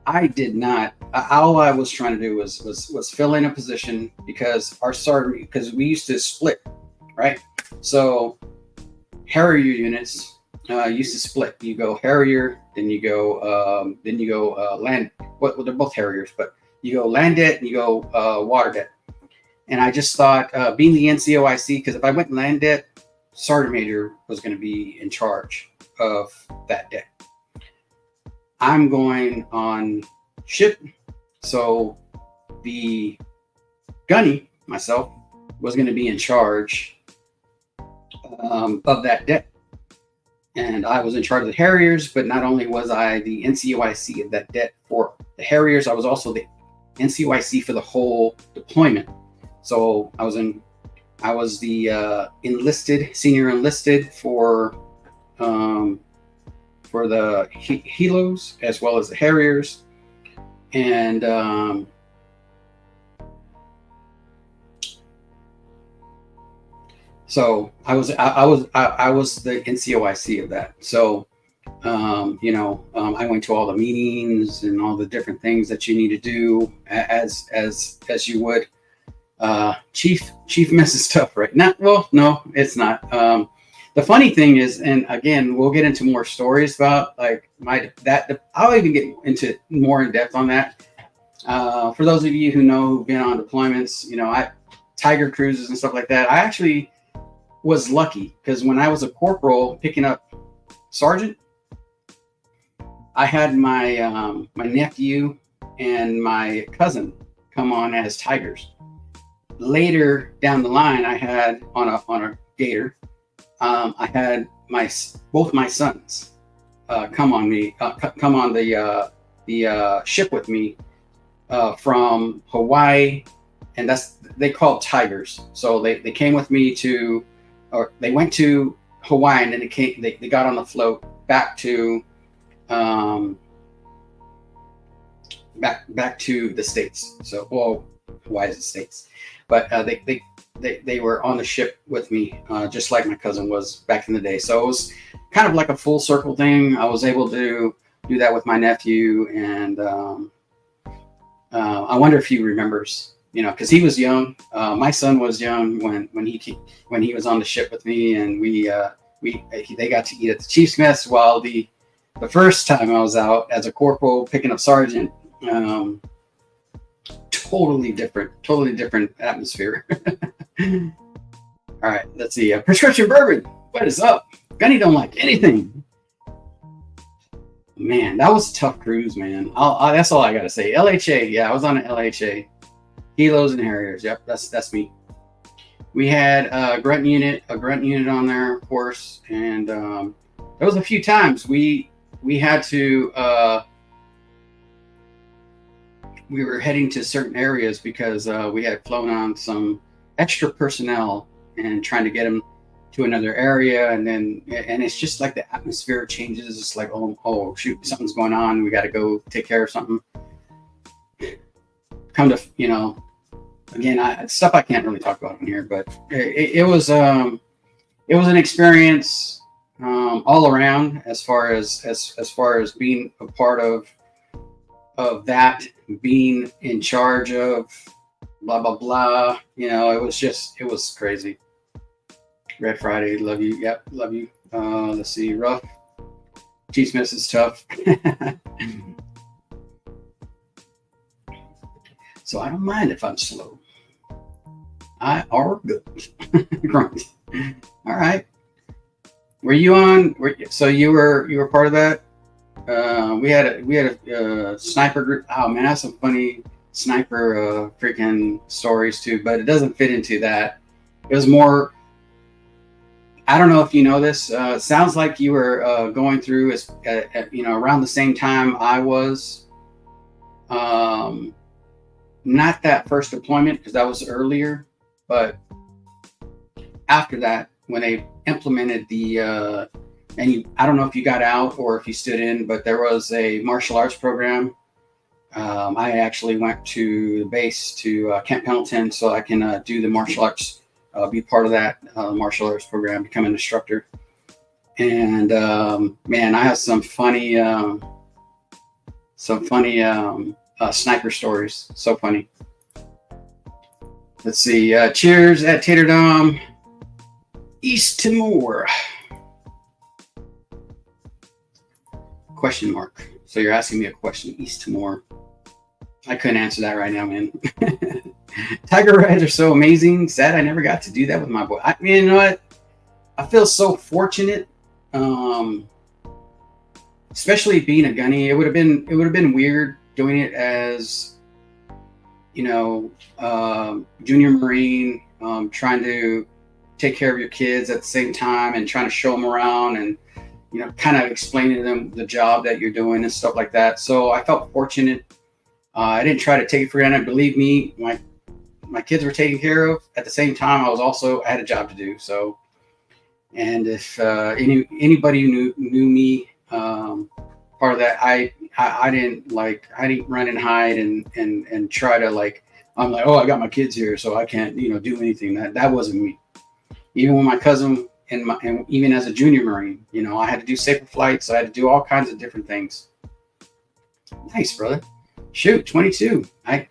I did not, all I was trying to do was fill in a position because our sergeant, because we used to split, right? So Harrier units used to split. You go Harrier, then you go land. Well, they're both Harriers, but you go land det and you go water det. And I just thought, being the NCOIC, because if I went land det, Sergeant Major was going to be in charge of that det. I'm going on ship, so the Gunny, myself, was going to be in charge of that det. And I was in charge of the Harriers, but not only was I the NCOIC of that det for the Harriers, I was also the NCOIC for the whole deployment. So I was the senior enlisted for the Helos as well as the Harriers, and so I was the NCOIC of that. So I went to all the meetings and all the different things that you need to do as you would. Chief messes stuff right now. Well, no, it's not. The funny thing is, and again, we'll get into more stories about like I'll even get into more in depth on that. For those of you who know who've been on deployments, Tiger cruises and stuff like that. I actually was lucky because when I was a corporal picking up sergeant, I had my my nephew and my cousin come on as Tigers. Later down the line, I had on a gator. I had both my sons come on the ship with me from Hawaii, and they called Tigers. So they came with me they went to Hawaii, and then they got on the float back to back to the States. So Hawaii is the States, but they were on the ship with me, just like my cousin was back in the day. So it was kind of like a full circle thing. I was able to do that with my nephew, and I wonder if he remembers you know, because he was young. My son was young when he was on the ship with me, and they got to eat at the Chief's mess, while the first time I was out as a corporal picking up sergeant, totally different atmosphere. All right, let's see. Prescription bourbon. What is up? Gunny don't like anything. Man, that was a tough cruise, man. That's all I gotta say. LHA, yeah, I was on an LHA. Helos and Harriers. Yep, that's me. We had a grunt unit on there, of course, and there was a few times we had to. We were heading to certain areas because we had flown on some extra personnel and trying to get them to another area, and it's just like the atmosphere changes. It's like, oh shoot, something's going on. We got to go take care of something. Come to, you know, again, stuff I can't really talk about in here, but it was an experience all around as far as being a part of that, being in charge of blah blah blah. You know, it was crazy. Red Friday, love you. Yep, love you. Let's see, rough. Chiefs miss is tough. So I don't mind if I'm slow. I are good. Grunt. All right. Were you on? So you were part of that? We had a sniper group. Oh man, that's some funny sniper freaking stories too. But it doesn't fit into that. It was more. I don't know if you know this. It sounds like you were going through, you know, around the same time I was. Not that first deployment, because that was earlier, but after that, when they implemented I don't know if you got out or if you stood in, but there was a martial arts program. I actually went to the base to Camp Pendleton so I can do the martial arts. Be part of that martial arts program, become an instructor. And man, I have some funny sniper stories. So funny. Let's see. Cheers at Tater Dom, East Timor. Question mark. So you're asking me a question, East Timor. I couldn't answer that right now, man. Tiger rides are so amazing. Sad I never got to do that with my boy. You know what? I feel so fortunate. Especially being a gunny. It would have been weird doing it as, you know, junior Marine, trying to take care of your kids at the same time and trying to show them around and, you know, kind of explaining to them the job that you're doing and stuff like that. So I felt fortunate. I didn't try to take it for granted. Believe me, my kids were taken care of. At the same time, I had a job to do. So, and if anybody who knew me, part of that, I didn't run and hide and try to I'm like, oh, I got my kids here, so I can't, you know, do anything. That wasn't me. Even with my cousin and even as a junior Marine, you know, I had to do safer flights. I had to do all kinds of different things. Nice, brother. Shoot, 22. I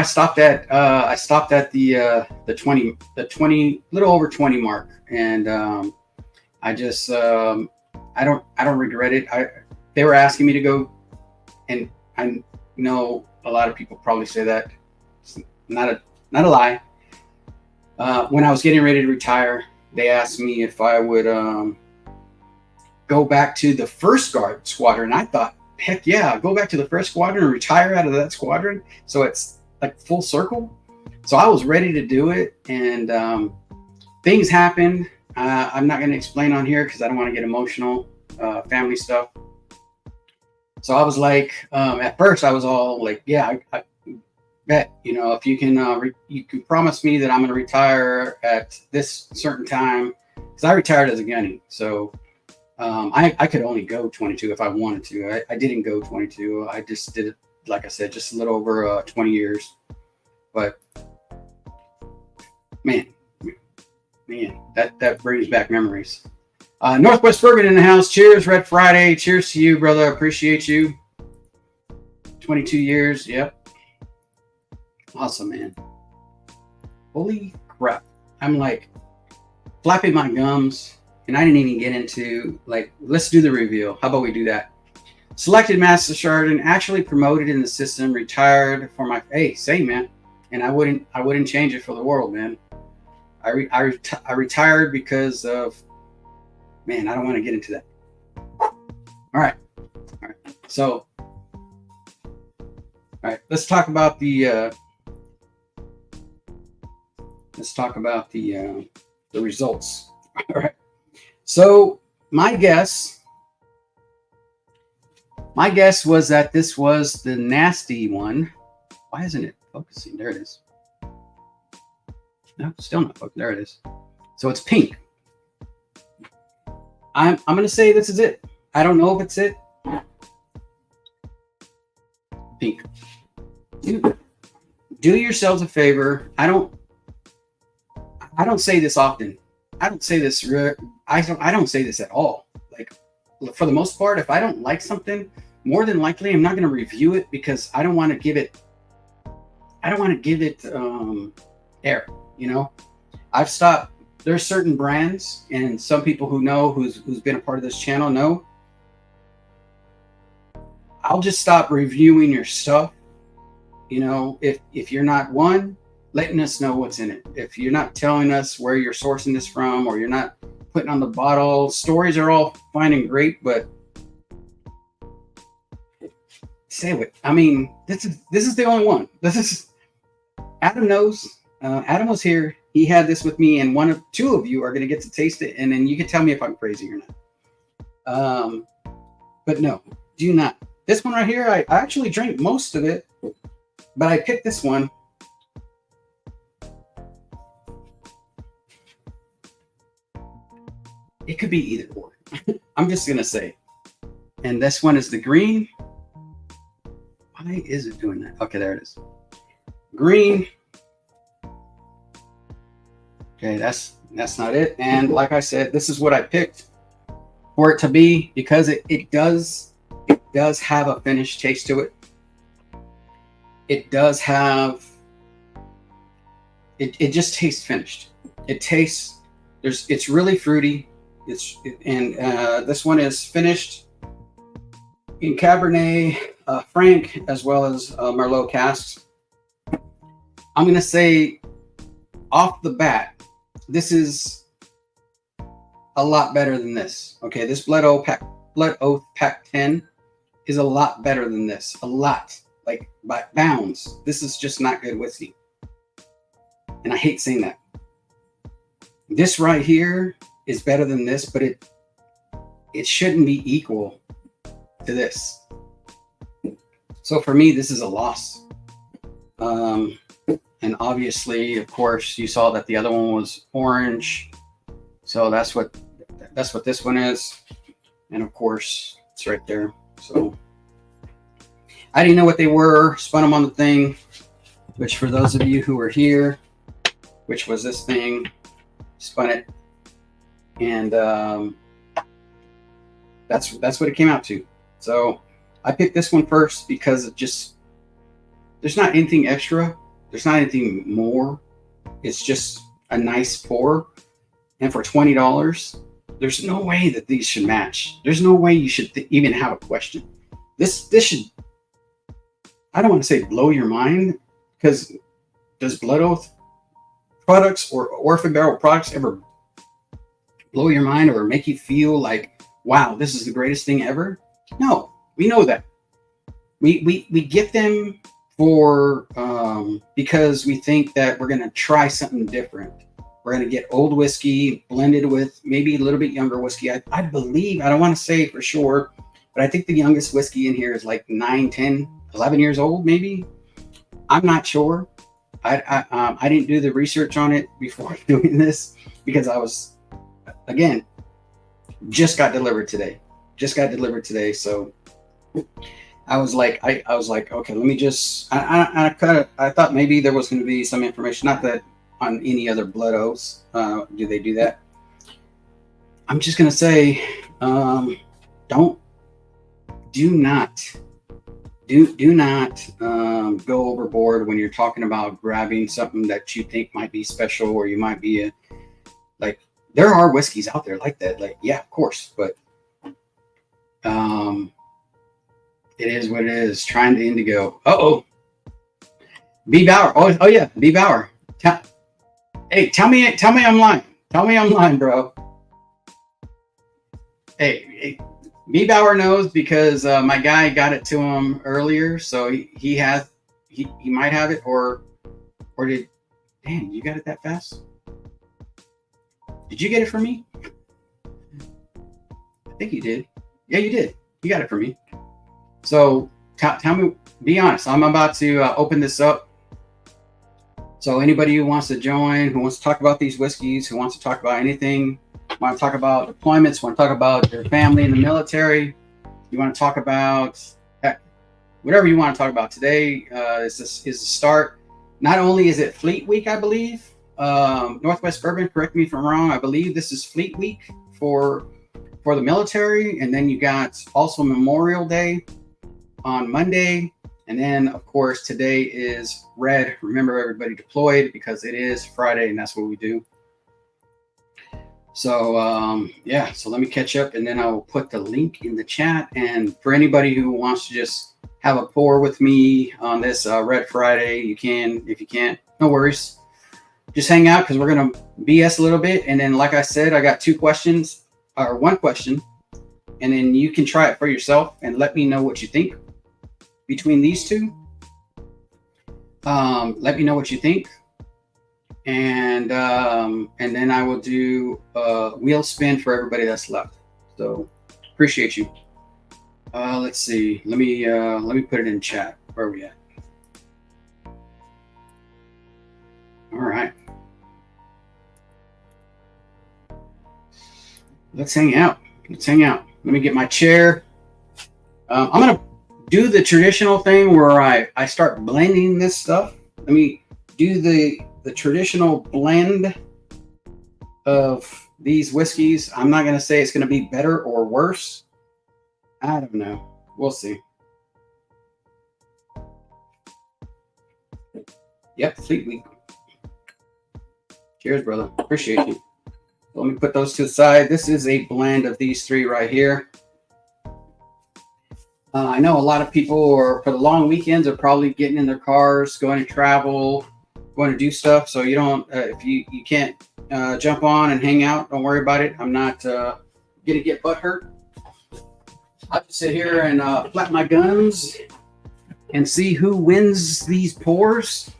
stopped at the 20 little over 20 mark, and I just I don't regret it. They were asking me to go, and I know a lot of people probably say that. It's not a lie. When I was getting ready to retire, they asked me if I would go back to the first guard squadron. I thought, heck yeah, go back to the first squadron and retire out of that squadron. So it's like full circle. So I was ready to do it, and things happened. I'm not going to explain on here because I don't want to get emotional, family stuff. So I was like, at first I was all like, yeah, I bet, you know, if you can promise me that I'm going to retire at this certain time, because I retired as a gunny. So I could only go 22 if I wanted to. I didn't go 22. I just did it, like I said, just a little over 20 years. But man, that brings back memories. Northwest Bourbon in the house. Cheers, Red Friday. Cheers to you, brother. Appreciate you. 22 years. Yep. awesome, man. Holy crap. I'm like flapping my gums, and I didn't even get into, like, let's do the reveal. How about we do that? Selected Master Sergeant, actually promoted in the system, retired for my, hey, same, man. And I wouldn't change it for the world, man. I retired because of, man, I don't want to get into that. All right. So, all right, let's talk about the results. All right. So my guess was that this was the nasty one. Why isn't it focusing? There it is. No, still not focusing. There it is. So it's pink. I'm gonna say this is it. I don't know if it's it. Pink. Do yourselves a favor. I don't say this often. I don't say this. I don't say this at all. Like, for the most part, if I don't like something, more than likely I'm not going to review it because I don't want to give it. Air. You know, I've stopped. There's certain brands, and some people who know who's been a part of this channel know. I'll just stop reviewing your stuff. You know, if you're not letting us know what's in it. If you're not telling us where you're sourcing this from, or you're not putting on the bottle, stories are all fine and great, but say what. I mean, this is the only one. Adam knows. Adam was here. He had this with me, and two of you are going to get to taste it, and then you can tell me if I'm crazy or not. But no, do not. This one right here, I actually drank most of it, but I picked this one. It could be either or. I'm just going to say. And this one is the green. Why is it doing that? Okay, there it is. Green. Okay, that's not it. And like I said, this is what I picked for it to be, because it does have a finished taste to it. It does have, it just tastes finished. It's really fruity. This one is finished in Cabernet Franc as well as Merlot casks. I'm going to say off the bat, this is a lot better than this. Okay, this Blood Oath Pack 10 is a lot better than this. A lot. Like, by bounds. This is just not good whiskey. And I hate saying that. This right here is better than this, but it shouldn't be equal to this. So for me, this is a loss. And obviously, of course, you saw that the other one was orange. So that's what this one is. And of course, it's right there. So I didn't know what they were, spun them on the thing, which for those of you who were here, which was this thing, spun it. And that's what it came out to. So I picked this one first because there's not anything extra. There's not anything more. It's just a nice pour. And for $20, there's no way that these should match. There's no way you should even have a question. This should, I don't want to say blow your mind, because does Blood Oath products or Orphan Barrel products ever blow your mind or make you feel like, wow, this is the greatest thing ever? No, we know that. We get them for because we think that we're going to try something different. We're going to get old whiskey blended with maybe a little bit younger whiskey. I believe, I don't want to say for sure, but I think the youngest whiskey in here is like 9, 10, 11 years old, maybe. I'm not sure. I didn't do the research on it before doing this, because I was, again, just got delivered today. So I was like, okay, let me just, I thought maybe there was going to be some information, not that on any other Blood Oaths, do they do that? I'm just going to say, do not do not go overboard when you're talking about grabbing something that you think might be special, or you might be like, there are whiskeys out there like that. Like, yeah, of course, but it is what it is. Trying to Indigo. B Bauer. Oh yeah, B Bauer. Hey, tell me I'm lying. Tell me I'm lying, bro. Hey, B Bauer knows because my guy got it to him earlier, so he might have it, or did, damn, you got it that fast? Did you get it for me? I think you did. Yeah, you did. You got it for me. So tell me, be honest. I'm about to open this up. So anybody who wants to join, who wants to talk about these whiskeys, who wants to talk about anything, want to talk about deployments, want to talk about your family in the military, you want to talk about whatever you want to talk about today, is the start. Not only is it Fleet Week, I believe, Northwest Bourbon, correct me if I'm wrong, I believe this is Fleet Week for the military, and then you got also Memorial Day on Monday, and then of course today is Red, remember everybody deployed, because it is Friday and that's what we do. So yeah, so let me catch up, and then I will put the link in the chat. And for anybody who wants to just have a pour with me on this Red Friday, you can. If you can't, no worries, just hang out, because we're gonna BS a little bit. And then, like I said, I got 2 questions, or 1 question, and then you can try it for yourself and let me know what you think between these 2. Let me know what you think, and then I will do a wheel spin for everybody that's left. So appreciate you. Let's see. Let me put it in chat. Where are we at? All right. Let's hang out. Let's hang out. Let me get my chair. I'm gonna do the traditional thing where I start blending this stuff. Let me do the traditional blend of these whiskeys. I'm not gonna say it's gonna be better or worse. I don't know. We'll see. Yep, Fleet Week. Cheers, brother. Appreciate you. Let me put those to the side. This is a blend of these 3 right here. I know a lot of people are, for the long weekends, are probably getting in their cars, going to travel, going to do stuff. So you don't, if you can't jump on and hang out, don't worry about it. I'm not gonna get butt hurt. I'll just sit here and flap my guns and see who wins these pours.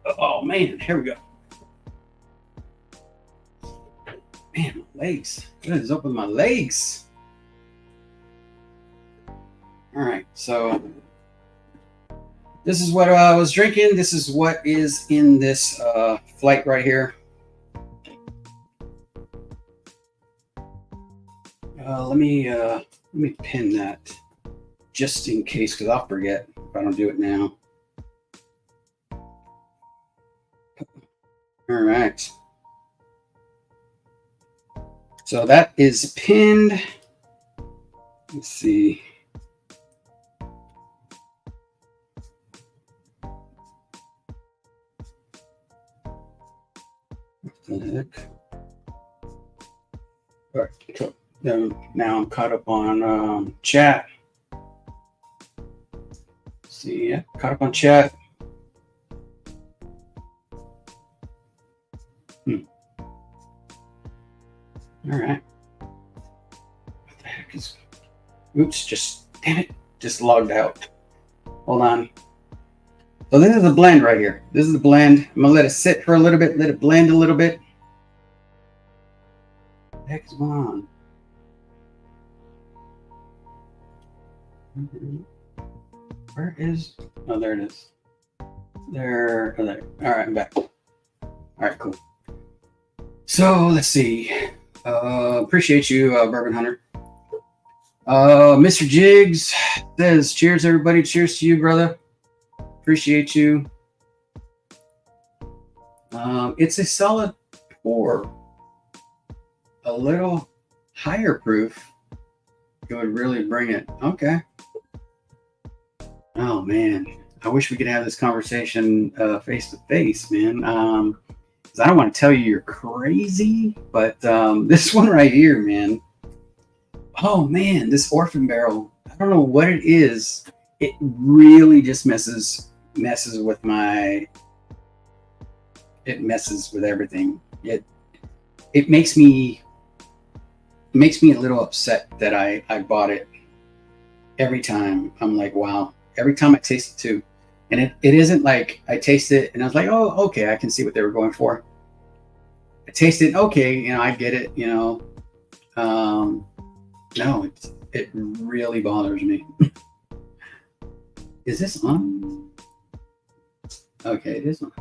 Oh man, here we go. Man, my legs. What is up with my legs? All right, so this is what I was drinking. This is what is in this flight right here. Let me pin that just in case, because I'll forget if I don't do it now. All right. So that is pinned. Let's see. What the heck? All right. So now I'm caught up on chat. Let's see, yeah, caught up on chat. All right. What the heck is? Oops! Damn it! Just logged out. Hold on. So this is the blend right here. This is the blend. I'm gonna let it sit for a little bit. Let it blend a little bit. What the heck is going on? Where is? Oh, there it is. There. Oh, there. All right, I'm back. All right, cool. So let's see. Appreciate you, Bourbon Hunter. Mr. Jiggs says, cheers, everybody. Cheers to you, brother. Appreciate you. It's a solid pour. A little higher proof. It would really bring it. Okay. Oh man, I wish we could have this conversation face to face, man. 'Cause I don't want to tell you you're crazy, but this one right here, man. Oh man, this orphan barrel. I don't know what it is. It really just messes with my. It messes with everything. It makes me a little upset that I bought it. Every time I'm like, wow. Every time I taste it too, and it isn't like I taste it and I was like, oh, okay, I can see what they were going for. I taste it, okay, you know, I get it, you know. No, it really bothers me. Is this on? Okay, it is on.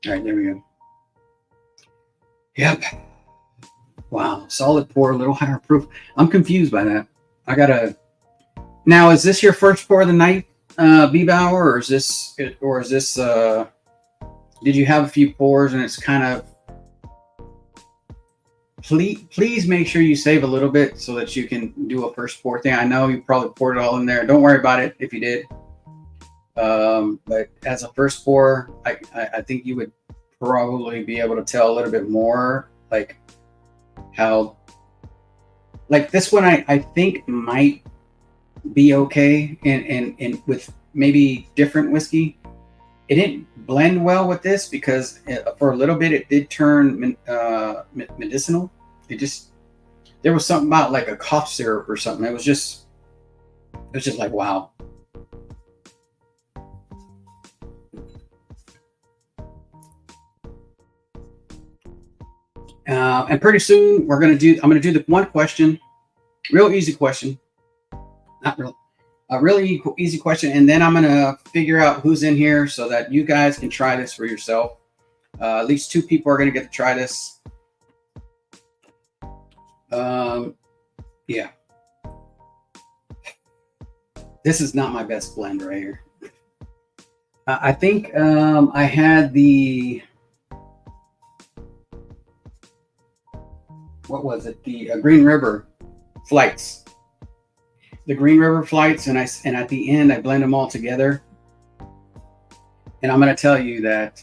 All right, there we go. Yep. Wow, solid pour, a little higher proof. I'm confused by that. I gotta. Now, is this your first pour of the night, B-Bauer, or is this? Did you have a few pours and it's kind of? Please make sure you save a little bit so that you can do a first pour thing. I know you probably poured it all in there. Don't worry about it if you did. But as a first pour, I think you would probably be able to tell a little bit more, like how, like this one I think might be okay, and with there different whiskey. It didn't blend well with this because for a little bit it did turn medicinal. There was something about like a cough syrup or something. It was just like, wow. And pretty soon I'm going to do the one question, real easy question, not real. A really easy question, and then I'm going to figure out who's in here so that you guys can try this for yourself. At least 2 people are going to get to try this. Yeah. This is not my best blend right here. I think I had the... What was it? The Green River Flights. The Green River Flights, and at the end I blend them all together. And I'm going to tell you that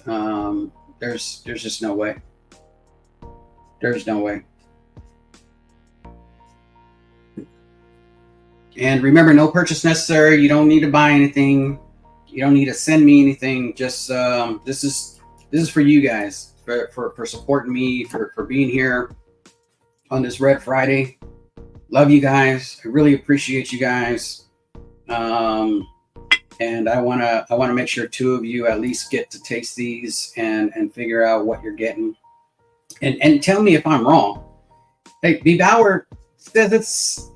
there's just no way. There's no way. And remember, no purchase necessary. You don't need to buy anything. You don't need to send me anything. Just this is for you guys, for supporting me, for being here on this Red Friday. Love you guys. I really appreciate you guys. And I wanna make sure 2 of you at least get to taste these and figure out what you're getting. And tell me if I'm wrong. Hey, B. Bauer says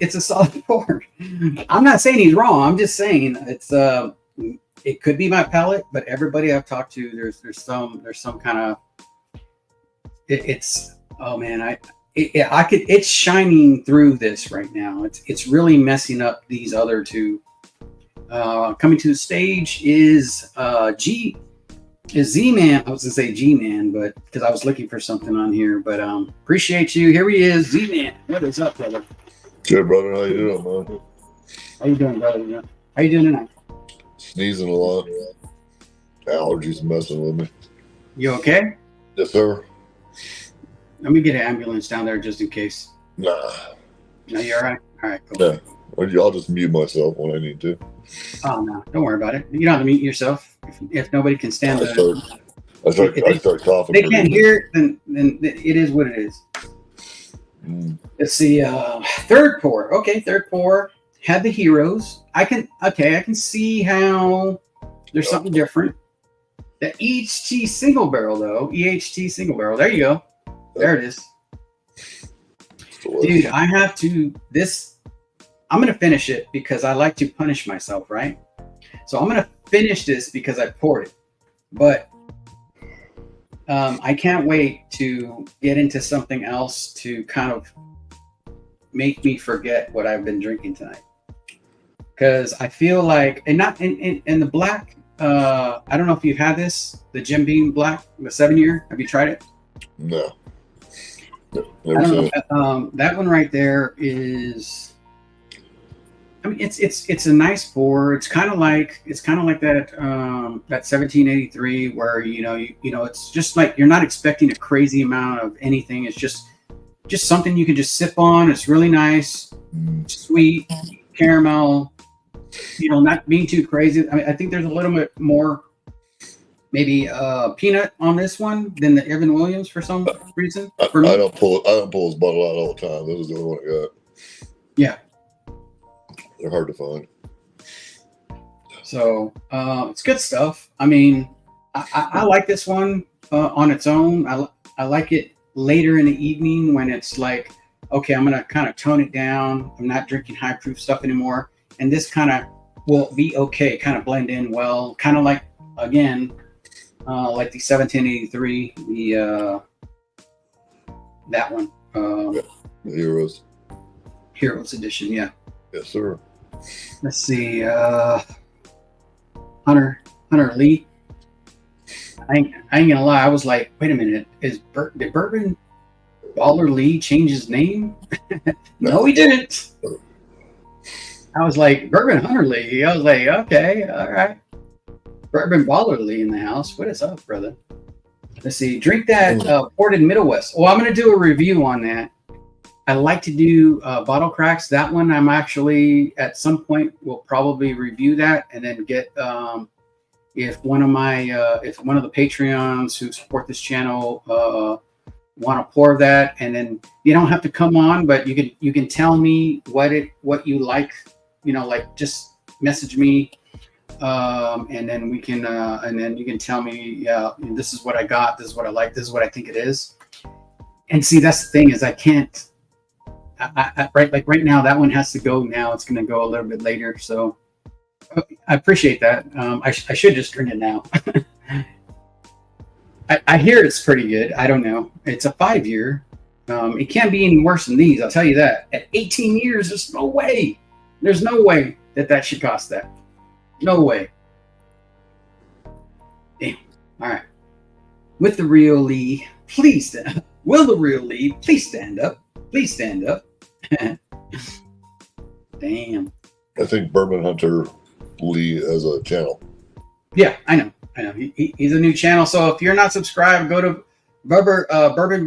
it's a solid pour. I'm not saying he's wrong. I'm just saying it could be my palate, but everybody I've talked to, there's some kind of it's oh man, it's shining through this right now. It's really messing up these other 2. Coming to the stage is Z-Man. I was gonna say G-Man, but because I was looking for something on here. But appreciate you. Here he is, Z-Man. What is up, brother? Good, brother. How you doing, man? How you doing, brother? How you doing tonight? Sneezing a lot. Allergies messing with me. You okay? Yes, sir. Let me get an ambulance down there just in case. Nah. No, you all right? All right, cool. Yeah. I'll just mute myself when I need to. Oh, no. Don't worry about it. You don't have to mute yourself. If nobody can stand I start coughing. They can't hear it, then it is what it is. Let's see. Third pour. Okay, third pour. Had the heroes. I can see how there's something different. The EHT single barrel, though. EHT single barrel. There you go. There it is. Dude, I have to... I'm going to finish it because I like to punish myself, right? So I'm going to finish this because I poured it. But I can't wait to get into something else to kind of make me forget what I've been drinking tonight. Because I feel like... And not in the black... I don't know if you've had this. The Jim Beam Black, the 7-year. Have you tried it? No. I don't know. That one right there is... I mean, it's a nice pour. It's kind of like that that 1783 where you know it's just like you're not expecting a crazy amount of anything. It's just something you can just sip on. It's really nice, sweet caramel. You know, not being too crazy. I mean, I think there's a little bit more maybe peanut on this one than the Evan Williams for some reason. For me. I don't pull his bottle out all the time. This is the only one I got. Yeah. They're hard to find. So it's good stuff. I mean, I like this one on its own. I like it later in the evening when it's like, okay, I'm going to kind of tone it down. I'm not drinking high proof stuff anymore. And this kind of will be okay, kind of blend in well. Kind of like, again, like the 1783, that one. The Heroes edition, yeah. Yes, sir. Let's see, Hunter Lee. I ain't gonna lie, I was like, wait a minute, did Bourbon Baller Lee change his name? No, he didn't. I was like, Bourbon Hunter Lee. I was like, okay, all right. Bourbon Baller Lee in the house. What is up, brother? Let's see, drink that Ported Middle West. Well, I'm gonna do a review on that. I like to do bottle cracks. That one I'm actually at some point will probably review that and then get if one of the Patreons who support this channel want to pour that, and then you don't have to come on, but you can tell me what you like, like just message me, and then we can and then you can tell me, yeah, this is what I got, this is what I like, this is what I think it is. And see, that's the thing is I can't. Right now, that one has to go now. It's going to go a little bit later. So I appreciate that. I should just drink it now. I hear it's pretty good. I don't know. It's a 5-year. It can't be any worse than these. I'll tell you that. At 18 years, there's no way. There's no way that should cost that. No way. Damn. All right. With the real Lee, please stand up. Will the real Lee please stand up? Please stand up. Damn. I think Bourbon Hunter Lee as a channel. Yeah, I know. He's a new channel. So if you're not subscribed, go to Bourbon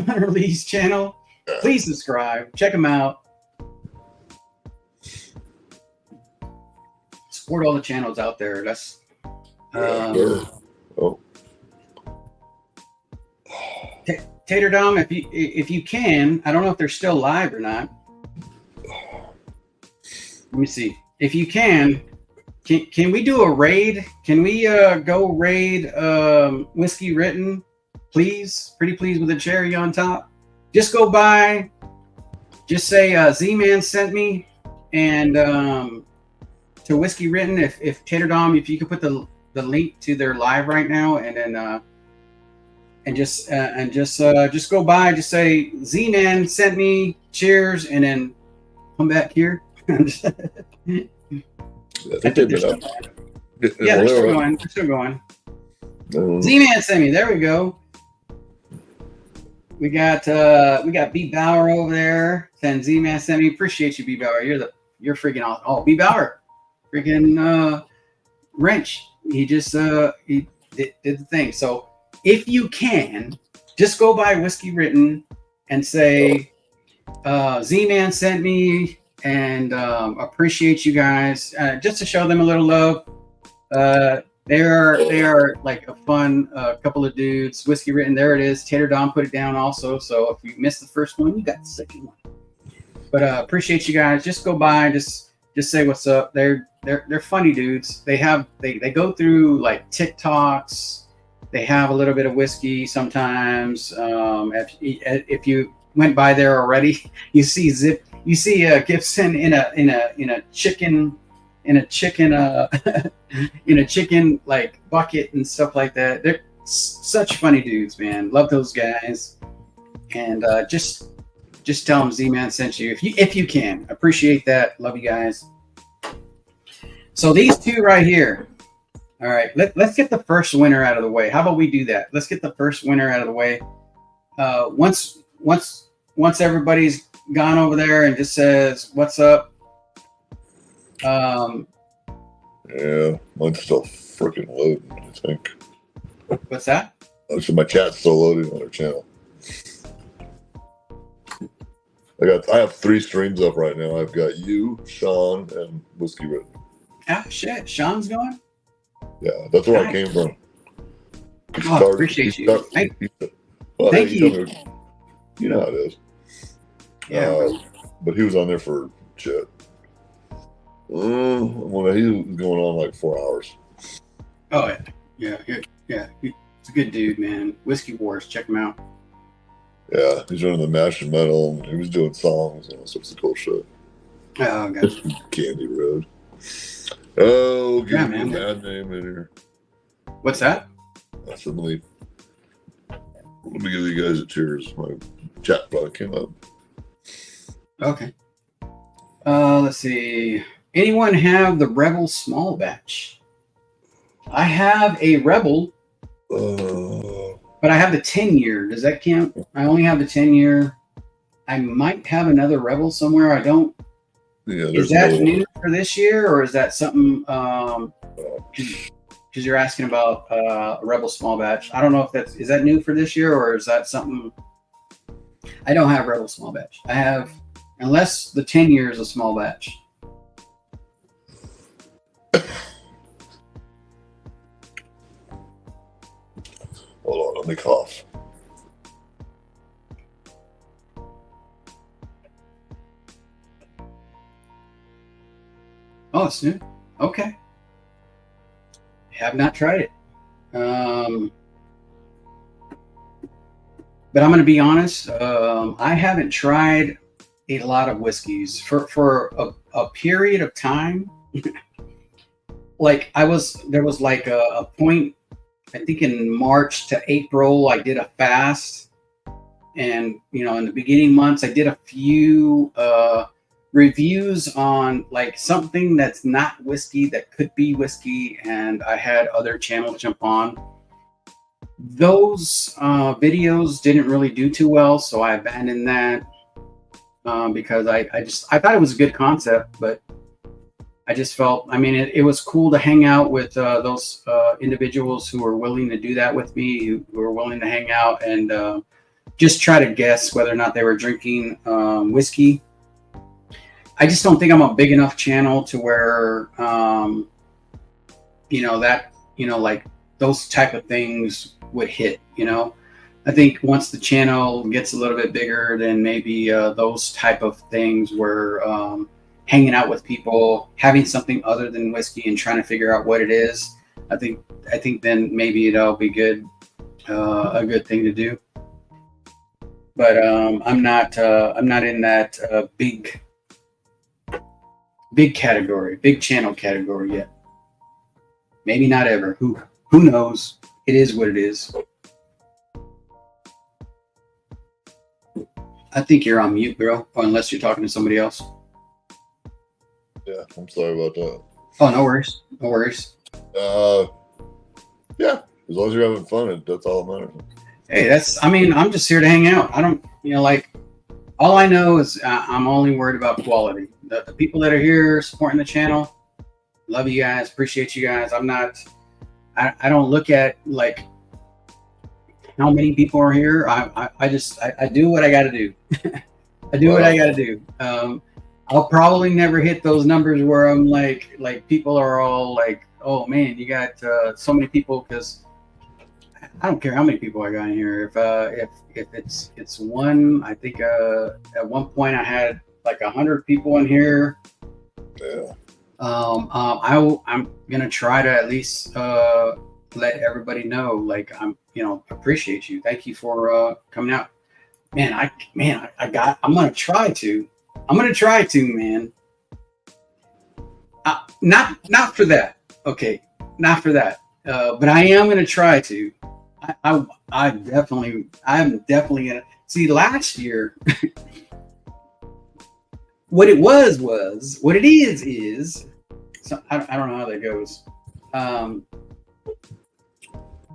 Hunter Lee's channel. Please subscribe. Check him out. Support all the channels out there. That's Tater Dom, if you can, I don't know if they're still live or not. Let me see. If you can we do a raid? Can we go raid Whiskey Written, please? Pretty please with a cherry on top. Just go by. Just say Z-Man sent me, and to Whiskey Written. If Tater Dom, if you could put the link to their live right now, and then. And just go by. Just say Z-Man sent me. Cheers, and then come back here. I think they've been up. Yeah, they're still going. They're still going. Z-Man sent me. There we go. We got B Bauer over there. Then Z-Man sent me. Appreciate you, B Bauer. You're freaking awesome. Oh, B Bauer, freaking wrench. He just he did the thing. So. If you can, just go by Whiskey Written and say, Z-Man sent me, and appreciate you guys, just to show them a little love. They are like a fun couple of dudes. Whiskey Written, there it is. Tater Dom put it down also. So if you missed the first one, you got the second one. But appreciate you guys. Just go by, just say what's up. They're funny dudes. They go through like TikToks. They have a little bit of whiskey sometimes. If you went by there already, you see Gibson in a chicken like bucket and stuff like that. They're such funny dudes, man. Love those guys. And just tell them Z-Man sent you if you can. Appreciate that. Love you guys. So these two right here. All right, let's get the first winner out of the way. How about we do that? Let's get the first winner out of the way. Once everybody's gone over there and just says, "What's up?" Yeah, mine's still freaking loading, I think. What's that? So my chat's still loading on their channel. I have 3 streams up right now. I've got you, Sean, and Whiskey Red. Ah, shit. Sean's going? Yeah, that's where I came from. Oh, I appreciate you. Thank you. You know how it is. Yeah. But he was on there for shit. Well, he was going on like 4 hours. Oh, yeah. He's a good dude, man. Whiskey Wars. Check him out. Yeah, he's running the Mash and Metal, and he was doing songs and all sorts of cool shit. Oh, God. Candy Road. Oh, Yeah, give me a man. bad name in here. What's that? I said, let me give you guys a cheers. My chat probably came up. Okay. Let's see. Anyone have the Rebel small batch? I have a Rebel, but I have the 10-year. Does that count? I only have the 10-year. I might have another Rebel somewhere. I don't. Yeah, Is that new for this year, or is that something? Because you're asking about a Rebel small batch. I don't know if is that new for this year, or is that something? I don't have Rebel small batch. I have, unless the 10-year is a small batch. Hold on, let me cough. Oh, it's new. Okay. Have not tried it. But I'm going to be honest. I haven't tried a lot of whiskeys for a period of time. Like there was like a point, I think in March to April, I did a fast. And, in the beginning months, I did a few reviews on like something that's not whiskey that could be whiskey, and I had other channels jump on. Those videos didn't really do too well, so I abandoned that because I thought it was a good concept, but I just felt, it was cool to hang out with those individuals who were willing to do that with me, who were willing to hang out and just try to guess whether or not they were drinking whiskey. I just don't think I'm a big enough channel to where, like those type of things would hit, I think once the channel gets a little bit bigger, then maybe those type of things where hanging out with people, having something other than whiskey and trying to figure out what it is, I think then maybe it'll be good, a good thing to do. But I'm not in that big category, big channel category yet. Maybe not ever. Who knows? It is what it is. I think you're on mute, bro, or unless you're talking to somebody else. Yeah, I'm sorry about that. Oh, no worries. No worries. Yeah, as long as you're having fun, that's all that matters. Hey, I'm just here to hang out. I don't, all I know is I'm only worried about quality. The people that are here supporting the channel, love you guys, appreciate you guys. I don't look at like how many people are here. I do what I got to do. I do what I got to do. I'll probably never hit those numbers where I'm like people are all like, oh man, you got so many people, because I don't care how many people I got in here. If it's one, I think at one point I had like 100 people in here. Yeah. I'm gonna try to at least let everybody know, like, I'm appreciate you. Thank you for coming out. I'm gonna try to, man. Not for that. Okay, not for that. But I am gonna try to. I'm definitely gonna see. Last year, what it was what it is. So I don't know how that goes.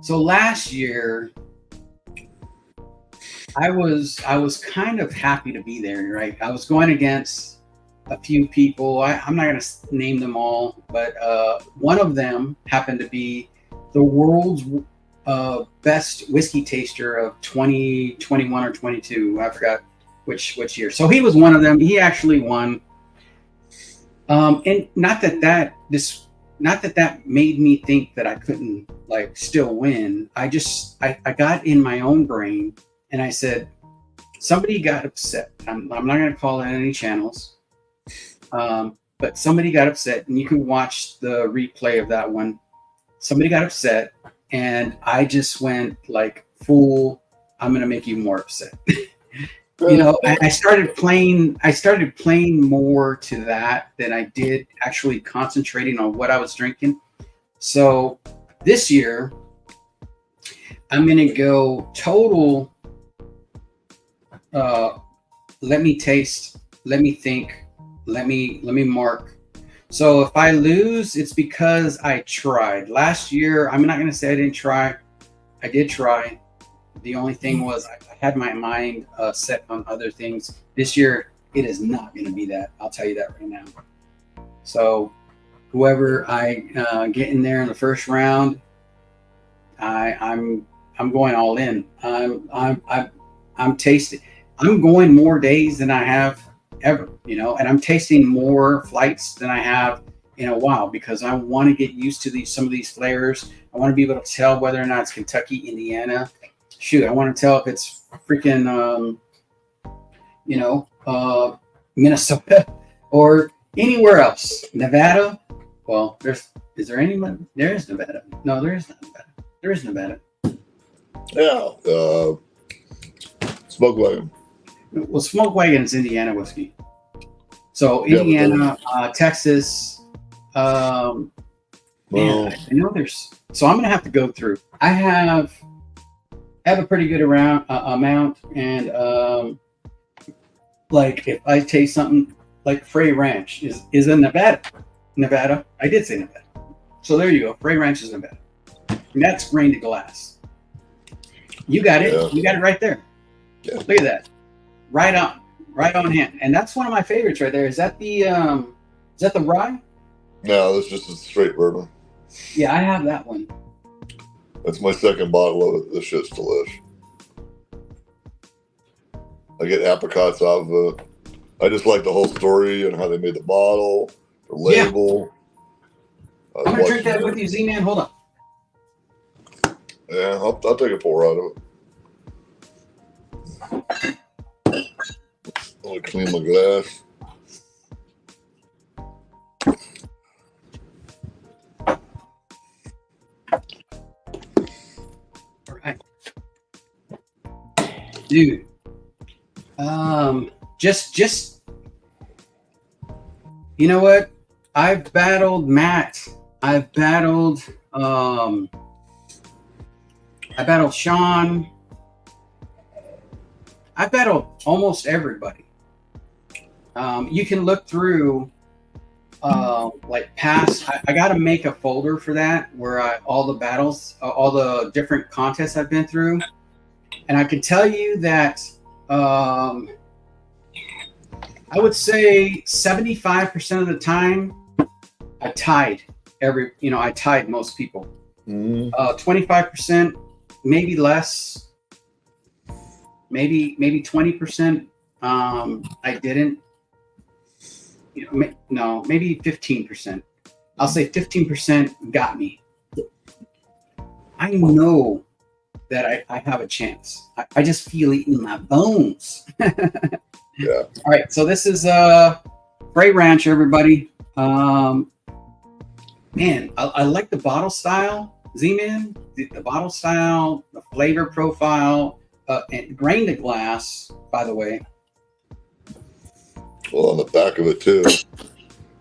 So last year, I was kind of happy to be there, right? I was going against a few people. I'm not going to name them all, but one of them happened to be the world's best whiskey taster of 2021 or 22. I forgot which year. So he was one of them. He actually won. And not that made me think that I couldn't like still win. I got in my own brain and I said, somebody got upset. I'm not going to call it any channels. But somebody got upset, and you can watch the replay of that one. Somebody got upset, and I just went like full, I'm going to make you more upset. You know, I started playing more to that than I did actually concentrating on what I was drinking. So this year, I'm going to go total. Let me taste. Let me think. Let me mark. So if I lose, it's because I tried. Last year, I'm not going to say I didn't try. I did try. The only thing was I had my mind set on other things. This year, it is not going to be that. I'll tell you that right now. So whoever I get in there in the first round, I'm going all in. I'm tasting. I'm going more days than I have ever, you know, and I'm tasting more flights than I have in a while because I want to get used to some of these flavors. I want to be able to tell whether or not it's Kentucky, Indiana. Shoot, I want to tell if it's freaking, Minnesota or anywhere else. Nevada. Well, is there anyone? There is Nevada. No, there is not Nevada. There is Nevada. Yeah. Smoke wagon. Well, Smoke Wagon is Indiana whiskey. So Indiana, Texas. Man, I know there's. So I'm gonna have to go through. I have a pretty good amount, and like if I taste something like Frey Ranch is in Nevada. Nevada. I did say Nevada. So there you go. Frey Ranch is Nevada. And that's grain to glass. You got it. Yeah. You got it right there. Yeah. Look at that. Right on hand. And that's one of my favorites right there. Is that the rye? No, that's just a straight bourbon. Yeah, I have that one. That's my second bottle of it. This shit's delish. I get apricots out of it. I just like the whole story and how they made the bottle, the label. Yeah. I'm gonna drink that with you, Z-Man. Hold on. Yeah, I'll take a pour out of it. I'll clean my glass. All right. Dude. Just you know what? I've battled Matt. I've battled Sean. I battled almost everybody. You can look through like past. I got to make a folder for that where all the battles, all the different contests I've been through, and I can tell you that I would say 75% of the time I tied I tied most people. 25%, maybe less, maybe 20%. I didn't. No, maybe 15%. I'll say 15% got me. I know that I have a chance. I just feel it in my bones. Yeah. All right, so this is Frey Ranch, everybody. Man, I like the bottle style, Z-Man. The bottle style, the flavor profile, and grain to glass, by the way. Well, on the back of it too,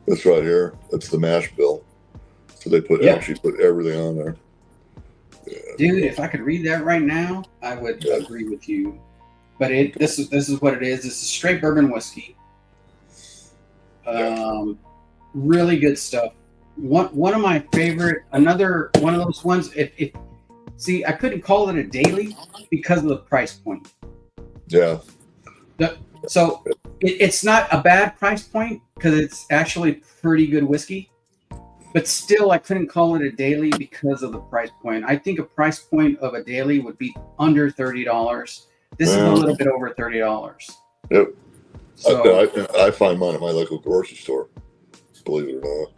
this right here, that's the mash bill. So they actually put everything on there. Yeah. Dude, if I could read that right now, I would agree with you. But this is what it is. This is straight bourbon whiskey. Really good stuff. One of my favorite. Another one of those ones. See, I couldn't call it a daily because of the price point. Yeah. So it's not a bad price point because it's actually pretty good whiskey. But still, I couldn't call it a daily because of the price point. I think a price point of a daily would be under $30. This is a little bit over $30. Yep. So, I find mine at my local grocery store, believe it or not.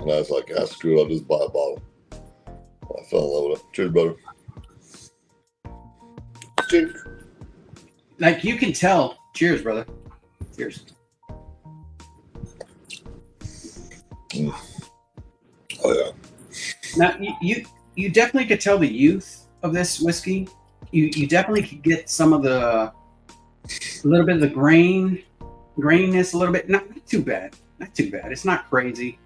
And I was like, ah, screw it, I'll just buy a bottle. I fell in love with it. Cheers, brother. Cheers. like you can tell. Cheers, brother. Cheers. Oh, yeah. Now, you definitely could tell the youth of this whiskey. You definitely could get some of a little bit of the graininess, a little bit. Not too bad. Not too bad. It's not crazy.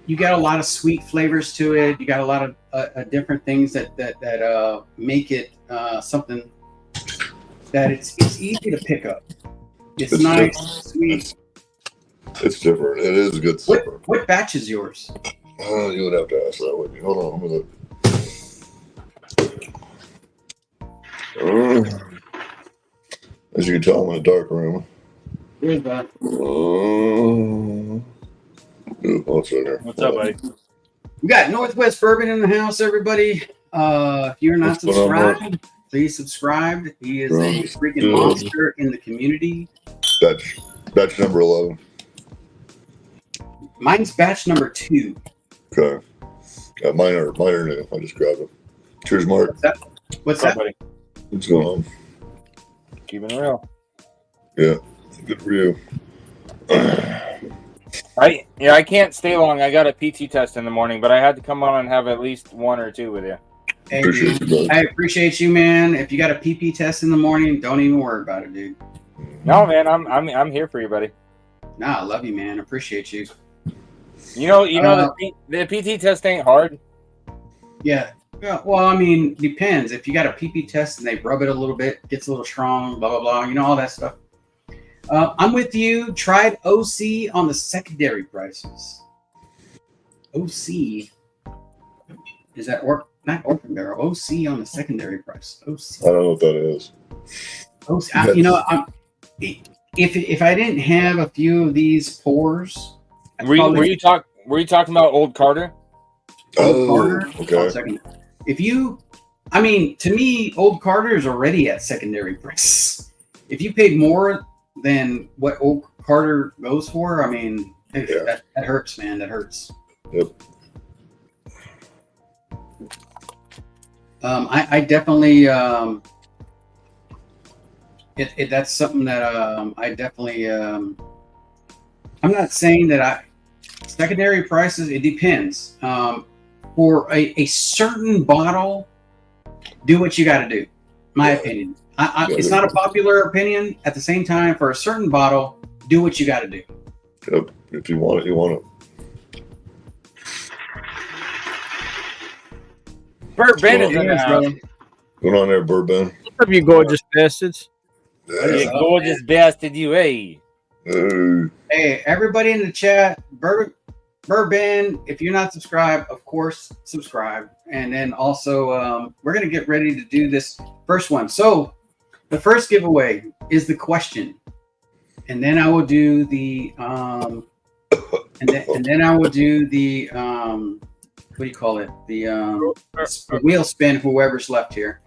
You got a lot of sweet flavors to it. You got a lot of different things that make it something that it's easy to pick up. It's nice, sweet. It's different. It is a good supper. What batch is yours? You would have to ask that, wouldn't you? Hold on, let me look. As you can tell, I'm in a dark room. Here's that. What's in there? What's up, buddy? We got Northwest Bourbon in the house, everybody. If you're not subscribed, please subscribe. He is a freaking monster in the community. Batch number 11. Mine's batch number 2. Okay. Mine are new. I just grabbed them. Cheers, Mark. What's that? Buddy? What's going on? Keeping it real. Yeah. Good for you. I can't stay long. I got a PT test in the morning, but I had to come on and have at least 1 or 2 with you. Hey, Appreciate you, brother. I appreciate you, man. If you got a PP test in the morning, don't even worry about it, dude. No, man, I'm here for you, buddy. Nah, I love you, man. Appreciate you. You know, the PT test ain't hard. Yeah. Well, I mean, depends. If you got a PP test and they rub it a little bit, gets a little strong, blah, blah, blah, you know, all that stuff. I'm with you. Tried OC on the secondary prices. OC. Is that not Orphan Barrel? OC on the secondary price. OC. I don't know what that is. OC. You know, if I didn't have a few of these pours, were you talking about Old Carter? Old Carter? Okay. To me, Old Carter is already at secondary price. If you paid more than what Old Carter goes for, I mean, that hurts, man. That hurts. Yep. I definitely that's something that I definitely I'm not saying that secondary prices, it depends. For a certain bottle, do what you got to do. My opinion. It's not a popular opinion. At the same time, for a certain bottle, do what you got to do. Yep. If you want it, you want it. Bert Bennett in the house. Going on there, Bourbon. What's up, you gorgeous bastards? You gorgeous bastard, you, hey. Hey, everybody in the chat, Bourbon, if you're not subscribed, of course, subscribe. And then also, we're going to get ready to do this first one. So the first giveaway is the question. And then I will do the, and then I will do the, what do you call it? The wheel spin, whoever's left here.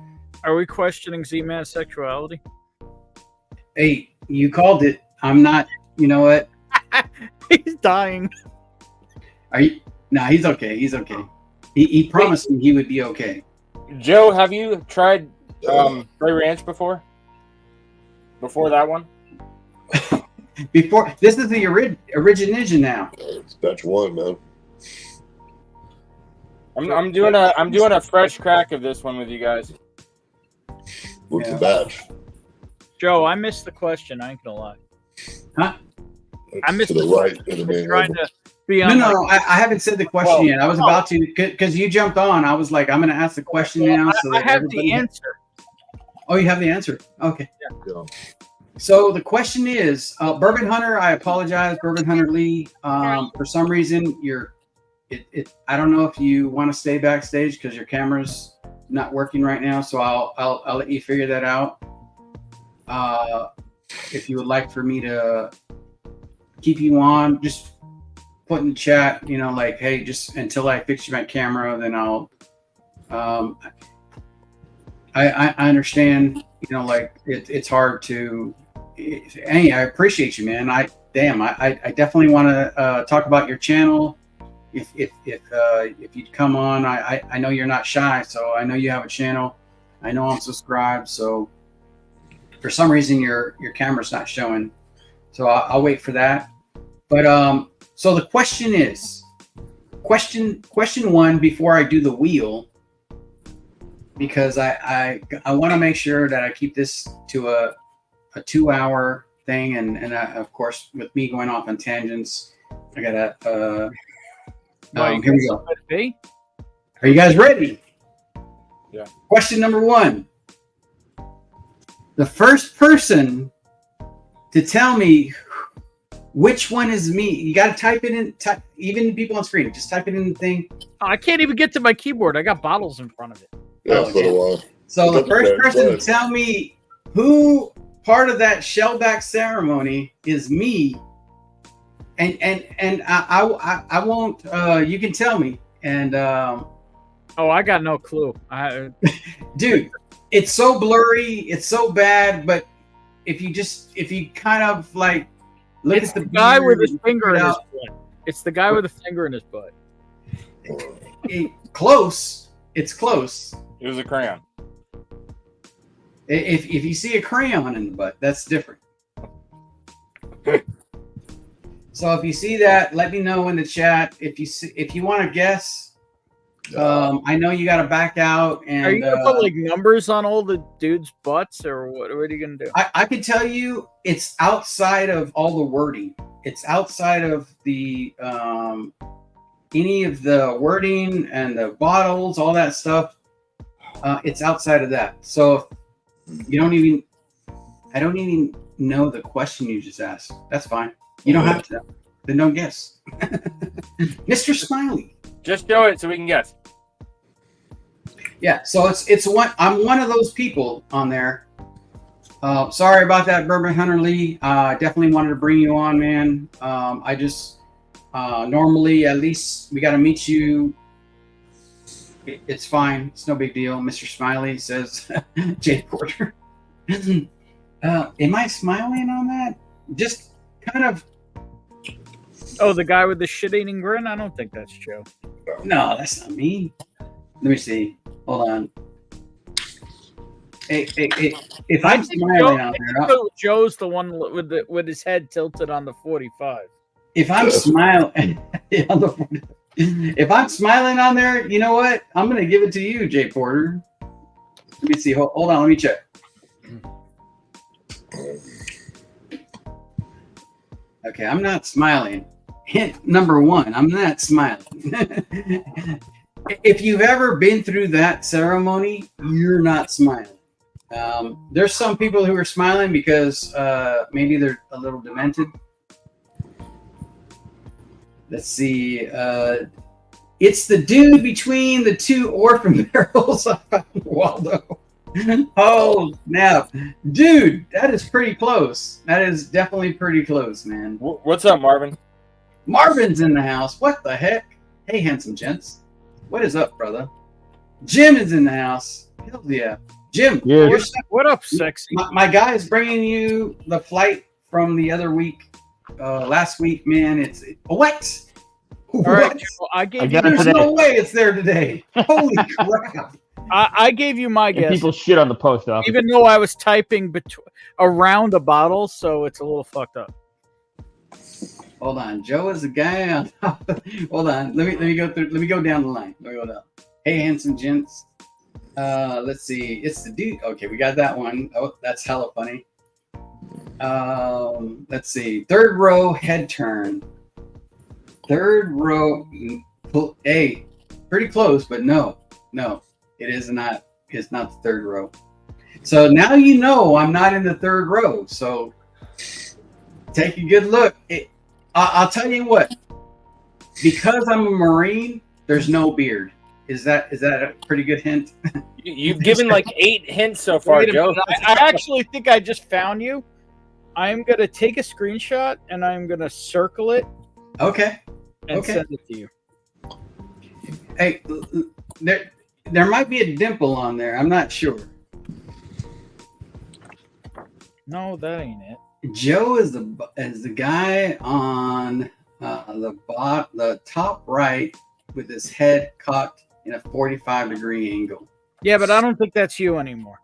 Are we questioning Z-Man's sexuality? Hey, you called it. I'm not, you know what? He's dying. Are you? Nah, he's okay. He's okay. He promised me he would be okay. Joe, have you tried Frey Ranch before? Before that one? Before this is the origin now. It's batch 1, man. I'm doing a fresh crack of this one with you guys. What's the batch? Joe, I missed the question. I ain't gonna lie. Huh? I missed to the right question. in the main Trying label. to be on. No, I haven't said the question yet. I was about to because you jumped on. I was like, I'm going to ask the question now. So I that have the answer. Oh, you have the answer. Okay. Yeah. So the question is, Bourbon Hunter. I apologize, Bourbon Hunter Lee. For some reason, I don't know if you want to stay backstage because your camera's not working right now, so I'll let you figure that out. If you would like for me to keep you on, just put in the chat, you know, like, hey, just until I fix my camera, then I'll. I understand, you know, like it's hard to. Hey, I appreciate you, man. I definitely want to talk about your channel. If you'd come on, I know you're not shy, so I know you have a channel. I know I'm subscribed, so for some reason your camera's not showing, so I'll wait for that. But so the question is, question one before I do the wheel, because I want to make sure that I keep this to a 2-hour thing, and of course with me going off on tangents, I gotta. Here we go. Are you guys ready? Yeah. Question number 1. The first person to tell me which one is me, you got to type it in. Even people on screen, just type it in the thing. Oh, I can't even get to my keyboard. I got bottles in front of it. Yeah, so do I. So the That's first okay, person to but- tell me who part of that shellback ceremony is me, and I won't. You can tell me, and Oh, I got no clue. dude, it's so blurry, it's so bad. But if you kind of like look It's at the guy with his beard, finger in his out, butt. It's the guy with a finger in his butt. close. It's close. It was a crayon. If you see a crayon in the butt, that's different. So if you see that, let me know in the chat. If you want to guess, I know you got to back out. And Are you gonna put like numbers on all the dudes' butts, or what are you gonna do? I can tell you, it's outside of all the wording. It's outside of the any of the wording and the bottles, all that stuff. It's outside of that. So you don't even. I don't even know the question you just asked. That's fine. You don't have to. Then don't guess. Mr. Smiley. Just show it so we can guess. Yeah, so it's one. I'm one of those people on there. Sorry about that, Bourbon Hunter Lee. Definitely wanted to bring you on, man. I just normally at least we got to meet you. It's fine. It's no big deal. Mr. Smiley says, Jay Porter. Am I smiling on that? Just kind of. Oh, the guy with the shit-eating grin? I don't think that's Joe. No, that's not me. Let me see. Hold on. Hey, if I'm smiling out there, Joe's the one with his head tilted on the 45. if I'm smiling, if I'm smiling on there, you know what? I'm gonna give it to you, Jay Porter. Let me see. Hold on. Let me check. Okay, I'm not smiling. Hint number 1, I'm not smiling. If you've ever been through that ceremony, you're not smiling. There's some people who are smiling because maybe they're a little demented. Let's see. It's the dude between the 2 orphan barrels of Waldo. Oh, now, dude, that is pretty close. That is definitely pretty close, man. What's up, Marvin? Marvin's in the house. What the heck? Hey, handsome gents. What is up, brother? Jim is in the house. Hell yeah. Jim, Yeah. What up, sexy? my guy is bringing you the flight from the other week. Last week, man. What? All What? right, Joe, I gave you. There's no way it's there today. Holy crap. I gave you my guess. People shit on the post office. Even though I was typing around a bottle, so it's a little fucked up. Hold on. Joe is the guy on top. Hold on. Let me go through. Let me go down the line. Let me go down. Hey, handsome gents. Let's see. It's the dude. Okay, we got that one. Oh, that's hella funny. Let's see. Third row head turn. Third row. Hey, pretty close, but no, it is not. It's not the third row. So now you know I'm not in the third row. So take a good look. I'll tell you what. Because I'm a Marine, there's no beard. Is that a pretty good hint? You've given like 8 hints so far, Wait a Joe. minute, I actually think I just found you. I'm gonna take a screenshot and I'm gonna circle it Okay. and Okay. send it to you. Hey, there might be a dimple on there. I'm not sure. No, that ain't it. Joe is the guy on the top right with his head cocked in a 45-degree angle. Yeah, but I don't think that's you anymore.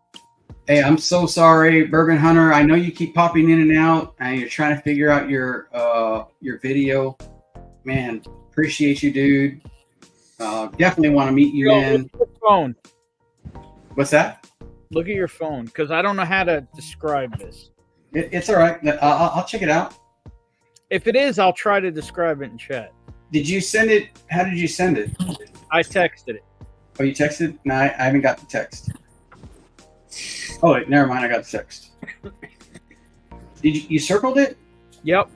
Hey, I'm so sorry, Bourbon Hunter. I know you keep popping in and out, and you're trying to figure out your video. Man, appreciate you, dude. Definitely want to meet you Yo, in. look at your phone. What's that? Look at your phone, because I don't know how to describe this. It's all right. I'll check it out. If it is, I'll try to describe it in chat. Did you send it? How did you send it? I texted it. Oh, you texted? No, I haven't got the text. Oh, wait, never mind. I got the text. Did you circled it? Yep.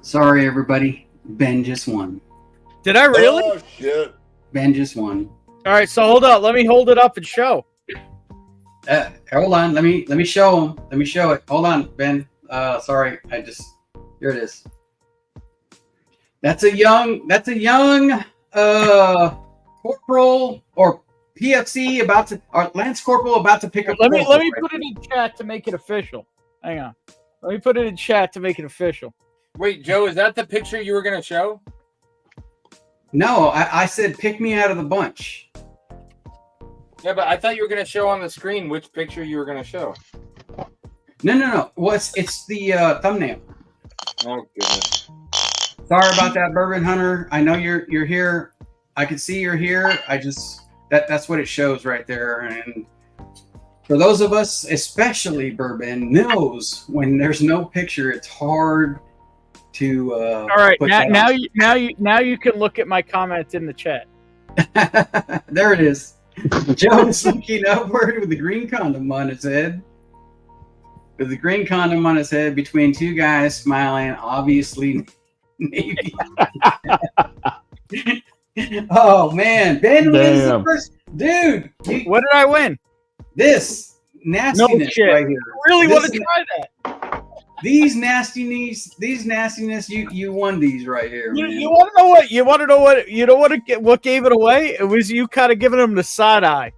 Sorry, everybody. Ben just won. Did I really? Oh shit! Ben just won. All right, so hold up. Let me hold it up and show. Hold on. Let me show him. Let me show it. Hold on, Ben. Sorry. Here it is. That's a young corporal or PFC or Lance Corporal about to pick up. Let me put it in chat to make it official. Hang on. Let me put it in chat to make it official. Wait, Joe, is that the picture you were going to show? No, I said pick me out of the bunch. Yeah, but I thought you were going to show on the screen which picture you were going to show. No. Well, it's the thumbnail. Oh, goodness. Sorry about that, Bourbon Hunter. I know you're here. I can see you're here. That's what it shows right there. And for those of us, especially Bourbon, knows when there's no picture, it's hard to. All right, now you can look at my comments in the chat. There it is. Joe's looking upward with the green condom on his head. With the green condom on his head between two guys smiling, obviously Navy. Oh man, Ben wins the first. Dude, what did I win? This nastiness right here. I really want to try that. These nastiness, you won these right here. Man. You want to know what? You want to know what? You know what gave it away? It was you kind of giving them the side eye.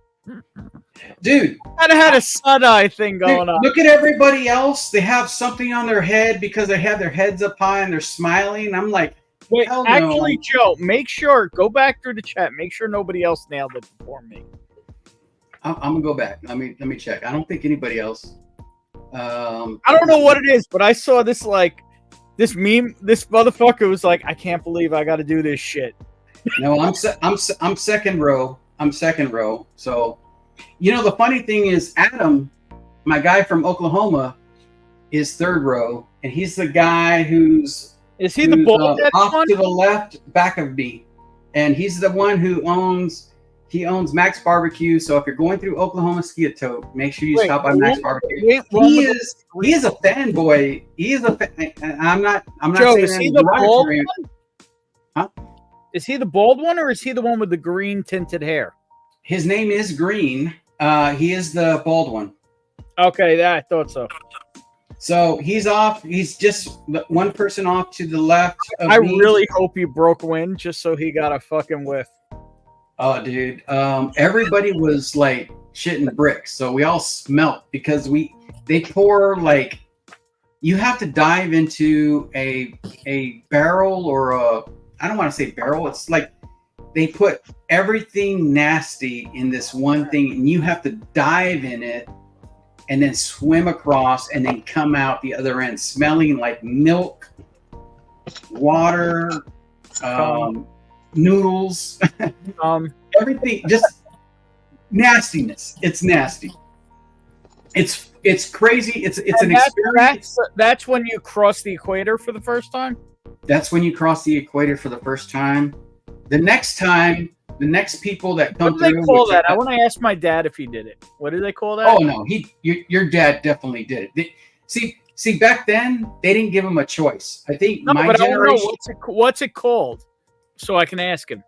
Dude, kind of had a side eye thing going on. Look at everybody else. They have something on their head because they have their heads up high and they're smiling. I'm like, wait, hell actually, no. Joe, make sure go back through the chat. Make sure nobody else nailed it before me. I'm gonna go back. Let me check. I don't think anybody else. I don't know what it is, but I saw this meme. This motherfucker was like, "I can't believe I got to do this shit." No, I'm second row. I'm second row. So, the funny thing is, Adam, my guy from Oklahoma, is third row, and he's the guy who's the bald off to the left, back of me, and he's the one who owns Max Barbecue. So if you're going through Oklahoma Skiatote, make sure you stop by Max Barbecue. He is a fanboy. He is a fan. I'm not Joe, saying is he the bald one? Huh? Is he the bald one, or is he the one with the green tinted hair? His name is Green. He is the bald one. Okay, I thought so. So he's off. He's just one person off to the left. I really hope you broke wind just so he got a fucking whiff. Oh, dude. Everybody was like shitting bricks. So we all smelt because they pour like, you have to dive into a barrel or I don't want to say barrel. It's like they put everything nasty in this one thing and you have to dive in it and then swim across and then come out the other end smelling like milk, water, noodles, everything, just nastiness. It's nasty. It's crazy. It's an experience. That's when you cross the equator for the first time? That's when you cross the equator for the first time. The next time, the next people that come through. What do they call that? I want to ask my dad if he did it. What do they call that? Oh no, your dad definitely did it. See, See, back then they didn't give him a choice. I think No, my but I don't know generation. what's it called, so I can ask him.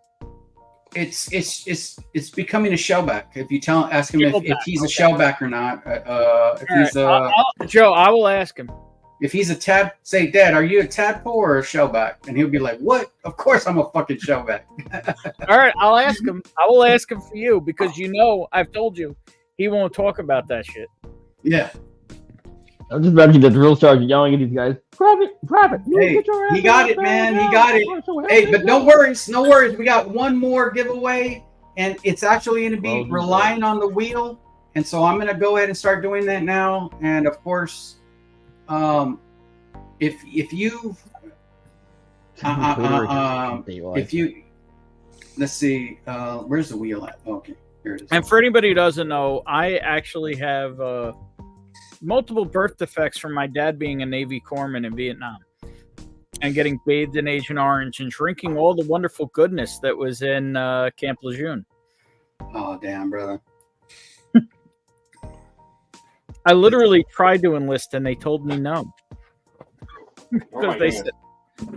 It's becoming a shellback. If you ask him if he's a shellback or not. If he's Joe, I will ask him. If he's a tad, say, Dad, are you a tadpole or a shellback? And he'll be like, what? Of course I'm a fucking shellback. All right, I'll ask him. I will ask him for you because I've told you he won't talk about that shit. Yeah. I'm just imagining the drill sergeant yelling at these guys. Private. Hey, he got it, man. He got it. Hey, but no worries. We got one more giveaway, and it's actually going to be relying on the wheel. And so I'm going to go ahead and start doing that now. And of course, if you let's see, where's the wheel at? Okay, here it is. And for anybody who doesn't know, I actually have multiple birth defects from my dad being a Navy corpsman in Vietnam and getting bathed in Agent Orange and drinking all the wonderful goodness that was in Camp Lejeune. Oh, damn, brother. I literally tried to enlist and they told me no. Because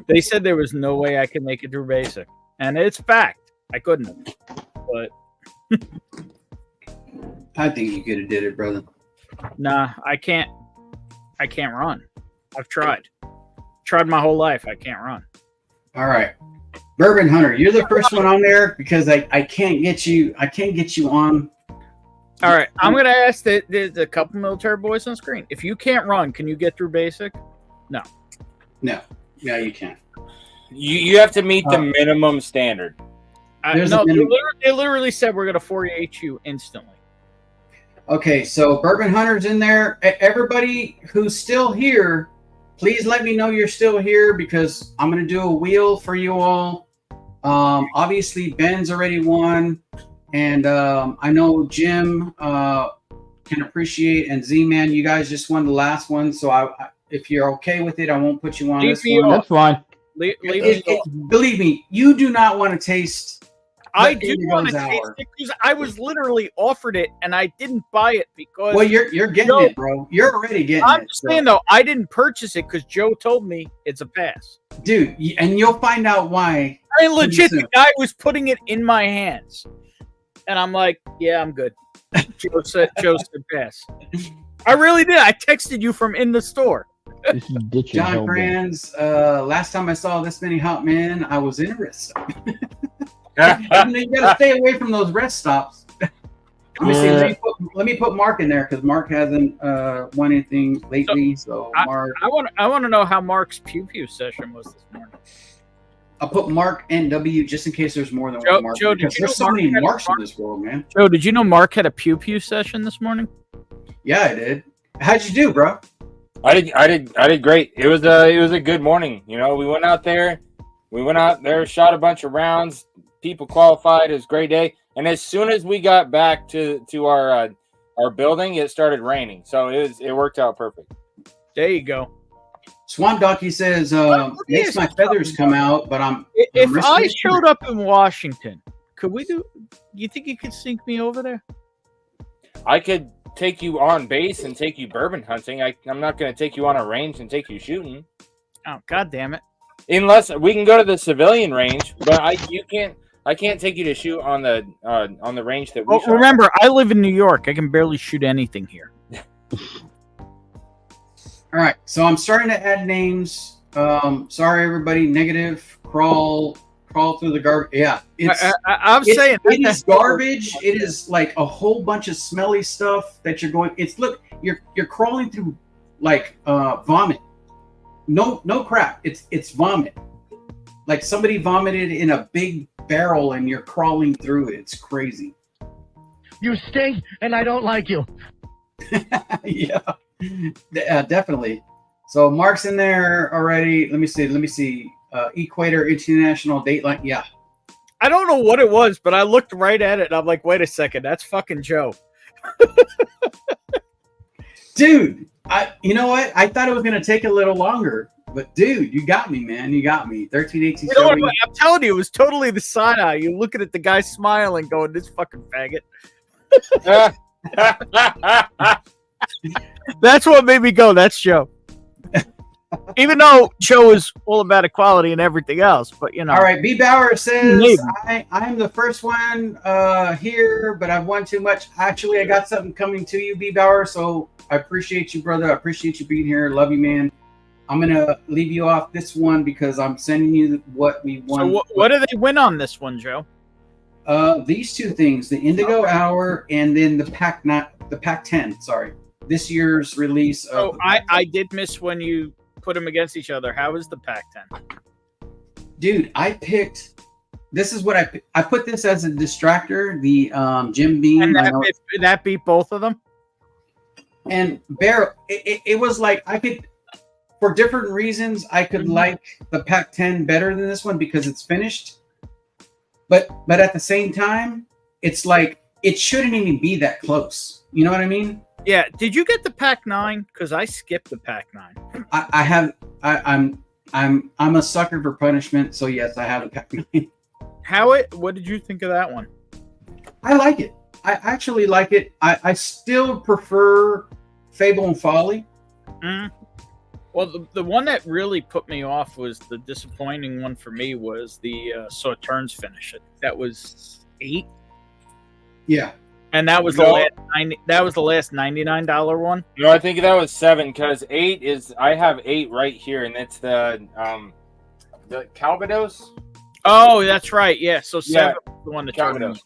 they said there was no way I could make it through basic. And it's fact. I couldn't have. But I think you could have did it, brother. Nah, I can't run. I've tried. Tried my whole life. I can't run. All right. Bourbon Hunter, you're the first one on there because I can't get you on. All right, I'm gonna ask there's a couple military boys on screen. If you can't run, can you get through basic? No, you can't. You have to meet the minimum standard. They literally said we're gonna 48 you instantly. Okay, so Bourbon Hunter's in there. Everybody who's still here, please let me know you're still here because I'm gonna do a wheel for you all. Obviously Ben's already won. And I know Jim can appreciate, and Z-Man, you guys just won the last one. So if you're okay with it, I won't put you on this one. That's fine. Believe me, you do not want to taste. I do want to taste it because I was literally offered it and I didn't buy it because. Well, you're getting it, bro. You're already getting it. I'm saying though, I didn't purchase it because Joe told me it's a pass, dude. And you'll find out why. I mean, legit, the guy was putting it in my hands. And I'm like, yeah, I'm good. Joe said pass. I really did. I texted you from in the store. John Grand's, last time I saw this many hot men, I was in a rest stop. You gotta stay away from those rest stops. Let me put Mark in there because Mark hasn't won anything lately. So Mark, I want to know how Mark's pew pew session was this morning. I'll put Mark NW just in case there's more than one Mark. Joe, because there's so many Marks in this world, man. Joe, did you know Mark had a pew pew session this morning? Yeah, I did. How'd you do, bro? I did great. It was a good morning. You know, we went out there, shot a bunch of rounds. People qualified. It was a great day. And as soon as we got back to our building, it started raining. So it worked out perfect. There you go. Swamp Donkey says, makes my feathers come out, but If I showed up in Washington, could we do? You think you could sink me over there? I could take you on base and take you bourbon hunting. I'm not going to take you on a range and take you shooting. Oh, God damn it! Unless we can go to the civilian range, but I can't take you to shoot on the range that we. Well, remember, I live in New York. I can barely shoot anything here. All right, so I'm starting to add names. Sorry, everybody. Negative crawl through the garbage. Yeah, I'm saying it is garbage. It is like a whole bunch of smelly stuff that you're going. You're crawling through like vomit. No crap. It's vomit. Like somebody vomited in a big barrel and you're crawling through it. It's crazy. You stink, and I don't like you. Yeah. Definitely. So Mark's in there already. Let me see. Equator International Dateline. Yeah. I don't know what it was, but I looked right at it and I'm like, wait a second, that's fucking Joe. Dude, you know what? I thought it was gonna take a little longer, but dude, you got me, man. You got me. 1318. You know what? I'm telling you, it was totally the side eye. You're looking at the guy smiling, going, "This fucking faggot." That's what made me go. That's Joe. Even though Joe is all about equality and everything else, but you know. All right, B. Bauer says, Maybe. I'm the first one here, but I've won too much. Actually, I got something coming to you, B. Bauer, so I appreciate you, brother. I appreciate you being here. Love you, man. I'm going to leave you off this one because I'm sending you what we won. So what do they win on this one, Joe? These two things, the Indigo Hour and then the Pac-10, sorry. This year's release of... Oh, I did miss when you put them against each other. How is the Pac-10? Dude, I picked... This is what I put this as a distractor, the Jim Beam. And that beat both of them? And Bear, it was like I could... For different reasons, I could like the Pac-10 better than this one because it's finished. But at the same time, it's like it shouldn't even be that close. You know what I mean? Yeah. Did you get the Pac-9? Because I skipped the Pac-9. I'm a sucker for punishment, so yes, I have a Pac-9. What did you think of that one? I like it. I actually like it. I still prefer Fable and Folly. Well, the one that really put me off was the disappointing one for me was the Sauternes finish. That was 8. Yeah, and that was the last $99 one. No, I think that was 7 because 8 is. I have 8 right here, and it's the Calvados. Oh, that's right. Yeah, so 7 was the one that Calvados.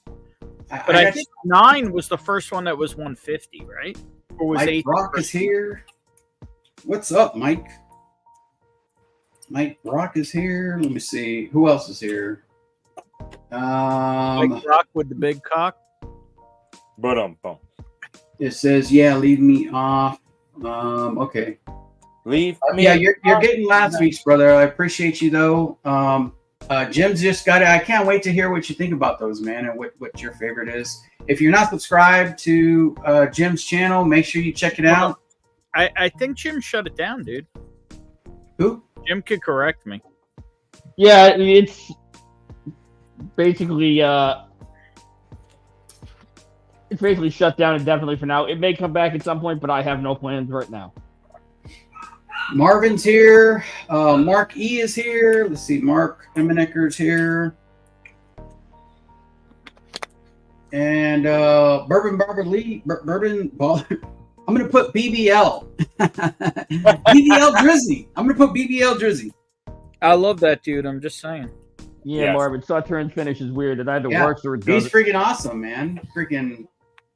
But I think 9 was the first one that was 150, right? Or was Mike 8? Brock is here. What's up, Mike? Mike Brock is here. Let me see. Who else is here? Mike Brock with the big cock. It says, yeah, leave me off. Okay. Leave me Yeah, you're getting last week's, brother. I appreciate you, though. Jim's just got it. I can't wait to hear what you think about those, man, and what your favorite is. If you're not subscribed to Jim's channel, make sure you check it out. I think Jim shut it down, dude. Who? Jim could correct me. Yeah, it's basically shut down indefinitely for now. It may come back at some point, but I have no plans right now. Marvin's here. Mark E is here. Let's see. Mark Emenecker's here. And Bourbon Barber Lee. Bourbon Ball. I'm going to put BBL. BBL Drizzy. I'm going to put BBL Drizzy. I love that dude. I'm just saying. Yeah, yes. Marvin. Sauternes finish is weird. It either works or it doesn't. He's freaking awesome, man. Freaking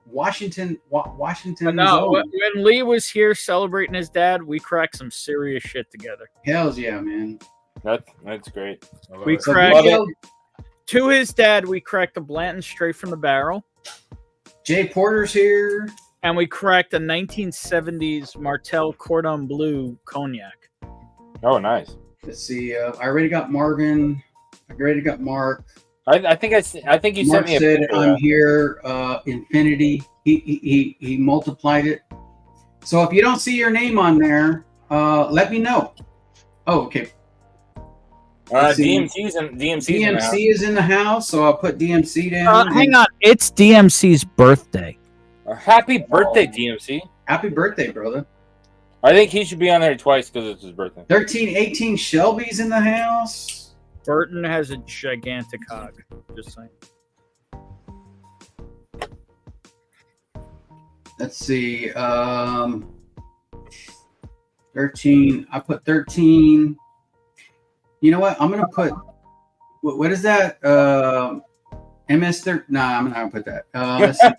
Washington. No, when Lee was here celebrating his dad, we cracked some serious shit together. Hells yeah, man. That's great. We cracked to his dad. We cracked the Blanton straight from the barrel. Jay Porter's here. And we cracked a 1970s Martell Cordon Bleu cognac. Oh, nice. Let's see. I already got Marvin. I already got Mark. I think you Mark sent me a said, picture. I'm here. Infinity. He multiplied it. So if you don't see your name on there, let me know. Oh, okay. DMC is in the house, so I'll put DMC down. Hang on. It's DMC's birthday. Happy birthday, DMC. Happy birthday, brother. I think he should be on there twice because it's his birthday. 1318 Shelby's in the house. Burton has a gigantic hog. Just saying. Let's see. 13. I put 13. You know what? I'm going to put... What is that? MS13. Nah, I'm not going to put that. Let's see.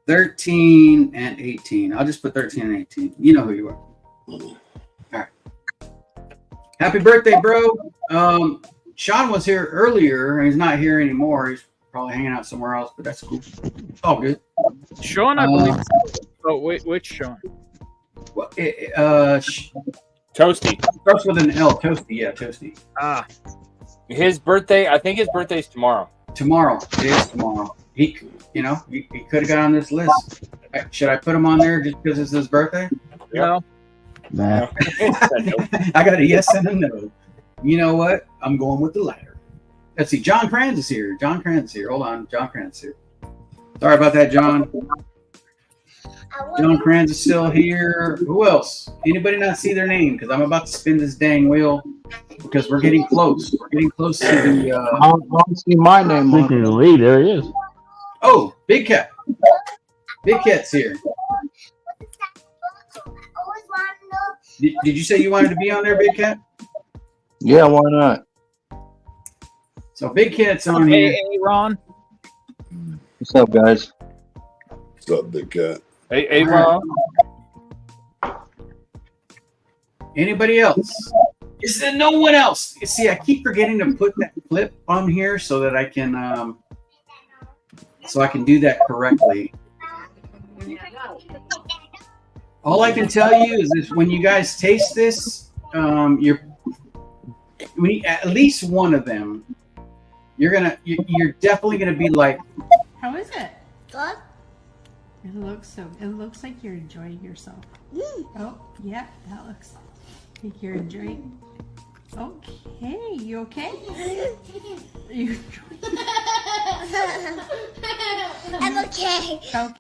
13 and 18. I'll just put 13 and 18. You know who you are. All right. Happy birthday, bro. Sean was here earlier. He's not here anymore. He's probably hanging out somewhere else, but that's cool. All good. Sean, I believe. Oh, wait, which Sean? Well, Toasty. Starts with an L. Toasty, yeah, Toasty. His birthday, I think his birthday's tomorrow. Tomorrow. It is tomorrow. He could have got on this list. Should I put him on there just because it's his birthday? No. Nah. I got a yes and a no. You know what? I'm going with the latter. Let's see. John Kranz is here. Hold on. John Kranz is here. Sorry about that, John. John Kranz is still here. Who else? Anybody not see their name? Because I'm about to spin this dang wheel because we're getting close. We're getting close to the. I don't see my name on Speaking it. of the lead, there he is. Oh, Big Cat. Big Cat's here. Did you say you wanted to be on there, Big Cat? Yeah, why not? So Big Cat's on here. Hey, Ron. What's up, guys? What's up, Big Cat? Hey, Ron. Anybody else? Is there no one else? You see, I keep forgetting to put that clip on here so that I can do that correctly. All I can tell you is when you guys taste this, at least one of them, you're definitely gonna be like, How is it? Good. It looks like you're enjoying yourself. Oh, yeah, that looks like you're enjoying. Okay, you okay? You I'm okay. Okay.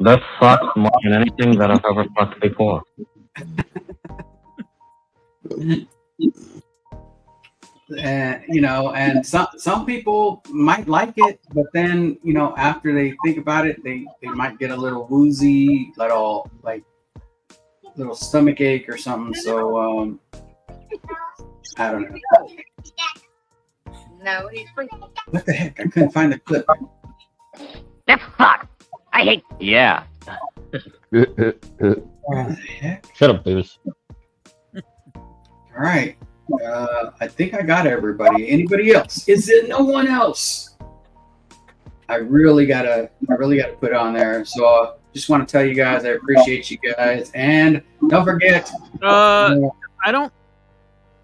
That sucks more than anything that I've ever fucked before. And some people might like it, but then after they think about it, they might get a little woozy, little stomach ache or something. So I don't know. No, he's free. What the heck? I couldn't find the clip. That sucks. I hate. Yeah. What the heck? Shut up, Davis. All right. I think I got everybody. Anybody else? Is there no one else? I really gotta put it on there. So I just want to tell you guys I appreciate you guys, and don't forget. I don't.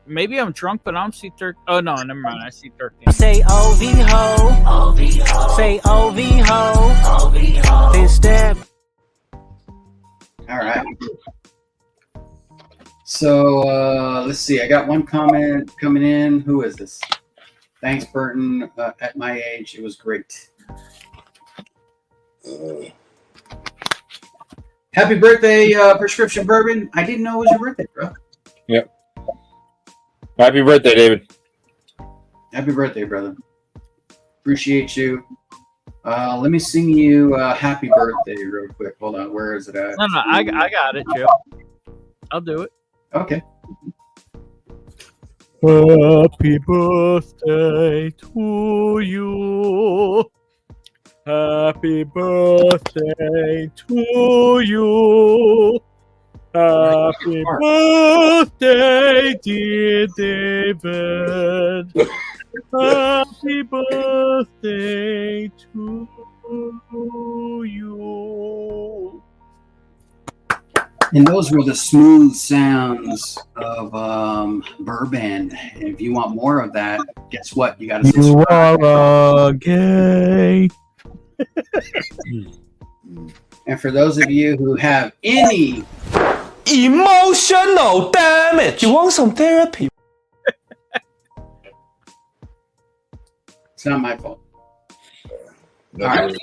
Maybe I'm drunk, but I don't see 13. Oh no, never mind. I see 13. Say OV ho. Say OV ho. It's that. All right. So let's see. I got one comment coming in. Who is this? Thanks, Burton. At my age, it was great. Happy birthday, Prescription Bourbon. I didn't know it was your birthday, bro. Yep. Happy birthday, David. Happy birthday, brother. Appreciate you. Let me sing you Happy Birthday real quick. Hold on. Where is it at? No, I got it, Joe. I'll do it. Okay. Happy birthday to you. Happy birthday to you. Happy birthday, dear David. Happy birthday to you. And those were the smooth sounds of bourbon. And if you want more of that, guess what? You got to subscribe. You are gay. And for those of you who have any emotional damage, you want some therapy? It's not my fault. All right.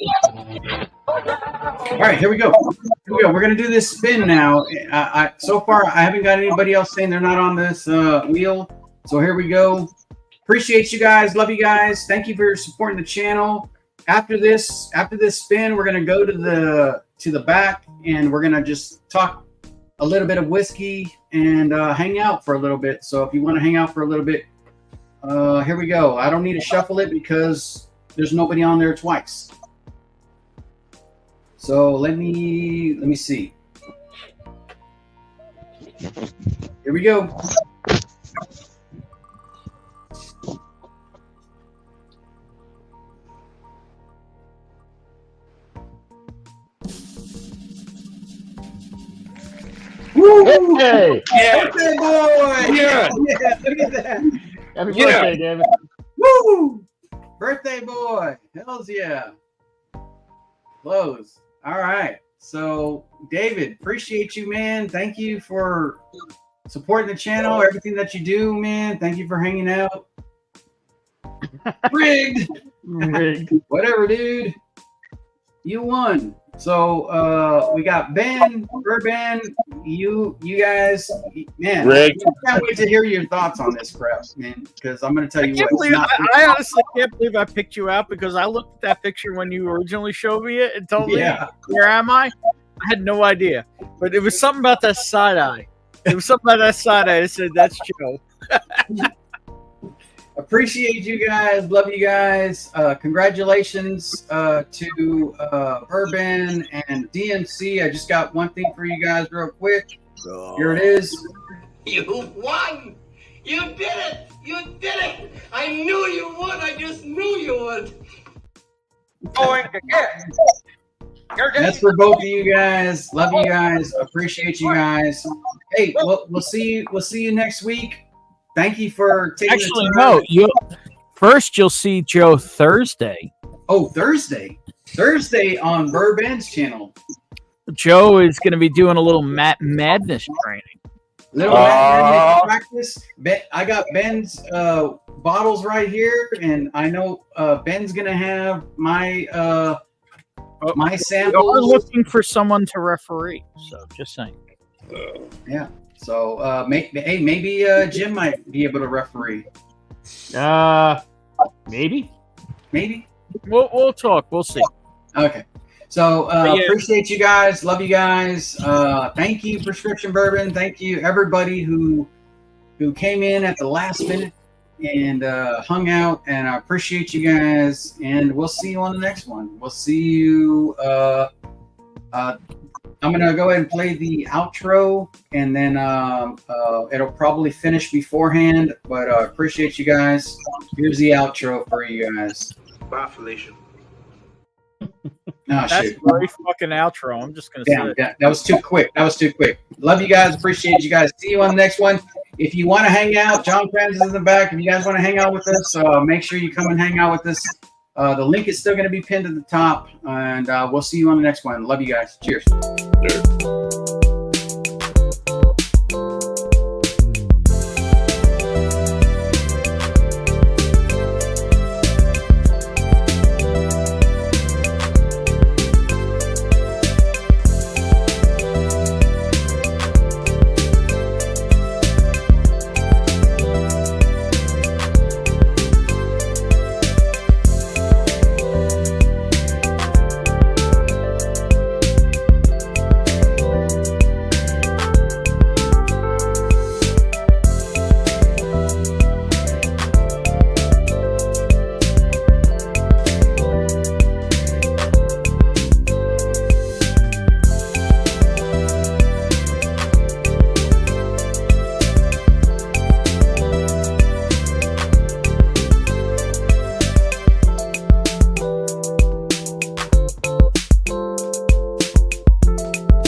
All right, here we go. Here we go. We're gonna do this spin now. So far, I haven't got anybody else saying they're not on this wheel. So here we go. Appreciate you guys. Love you guys. Thank you for supporting the channel. After this spin, we're gonna go to the back and we're gonna just talk a little bit of whiskey and hang out for a little bit. So if you want to hang out for a little bit, here we go. I don't need to shuffle it because there's nobody on there twice. So let me see. Here we go. Woo! Hey! Yeah. Birthday boy! Yeah. Yeah, look at that. Happy Yeah. birthday, David. Woo! Birthday boy. Hells yeah. Close. All right. So, David, appreciate you, man. Thank you for supporting the channel, everything that you do, man. Thank you for hanging out. Rigged. Rigged. Whatever, dude. You won. So we got Ben, Bourbon, you guys, man. Rick. I can't wait to hear your thoughts on this crap, man. Because I'm going to tell you what. I honestly can't believe I picked you out because I looked at that picture when you originally showed me it and told me, where am I? I had no idea. But it was something about that side eye. It was something about that side eye. I said, that's Joe. Appreciate you guys. Love you guys. Congratulations to Bourbon and DMC. I just got one thing for you guys real quick. Here it is. You won! You did it! You did it! I knew you would! I just knew you would! Going to get. That's for both of you guys. Love you guys. Appreciate you guys. Hey, we'll see you next week. Thank you for taking Actually, the time. You'll see Joe Thursday. Oh, Thursday on Bourbon's channel. Joe is going to be doing a little madness training. Little madness practice. I got Ben's bottles right here, and I know Ben's going to have my my samples. We're looking for someone to referee, so just saying. Yeah. So maybe Jim might be able to referee. Maybe. We'll talk. We'll see. Okay. So appreciate you guys. Love you guys. Thank you, Prescription Bourbon. Thank you, everybody who came in at the last minute and hung out. And I appreciate you guys. And we'll see you on the next one. We'll see you. I'm going to go ahead and play the outro, and then it'll probably finish beforehand, but appreciate you guys. Here's the outro for you guys. Bye, Felicia. Oh, That's shoot. a very fucking outro. I'm just going to say That was too quick. Love you guys. Appreciate you guys. See you on the next one. If you want to hang out, John Francis is in the back. If you guys want to hang out with us, make sure you come and hang out with us. The link is still going to be pinned at the top, and we'll see you on the next one. Love you guys. Cheers.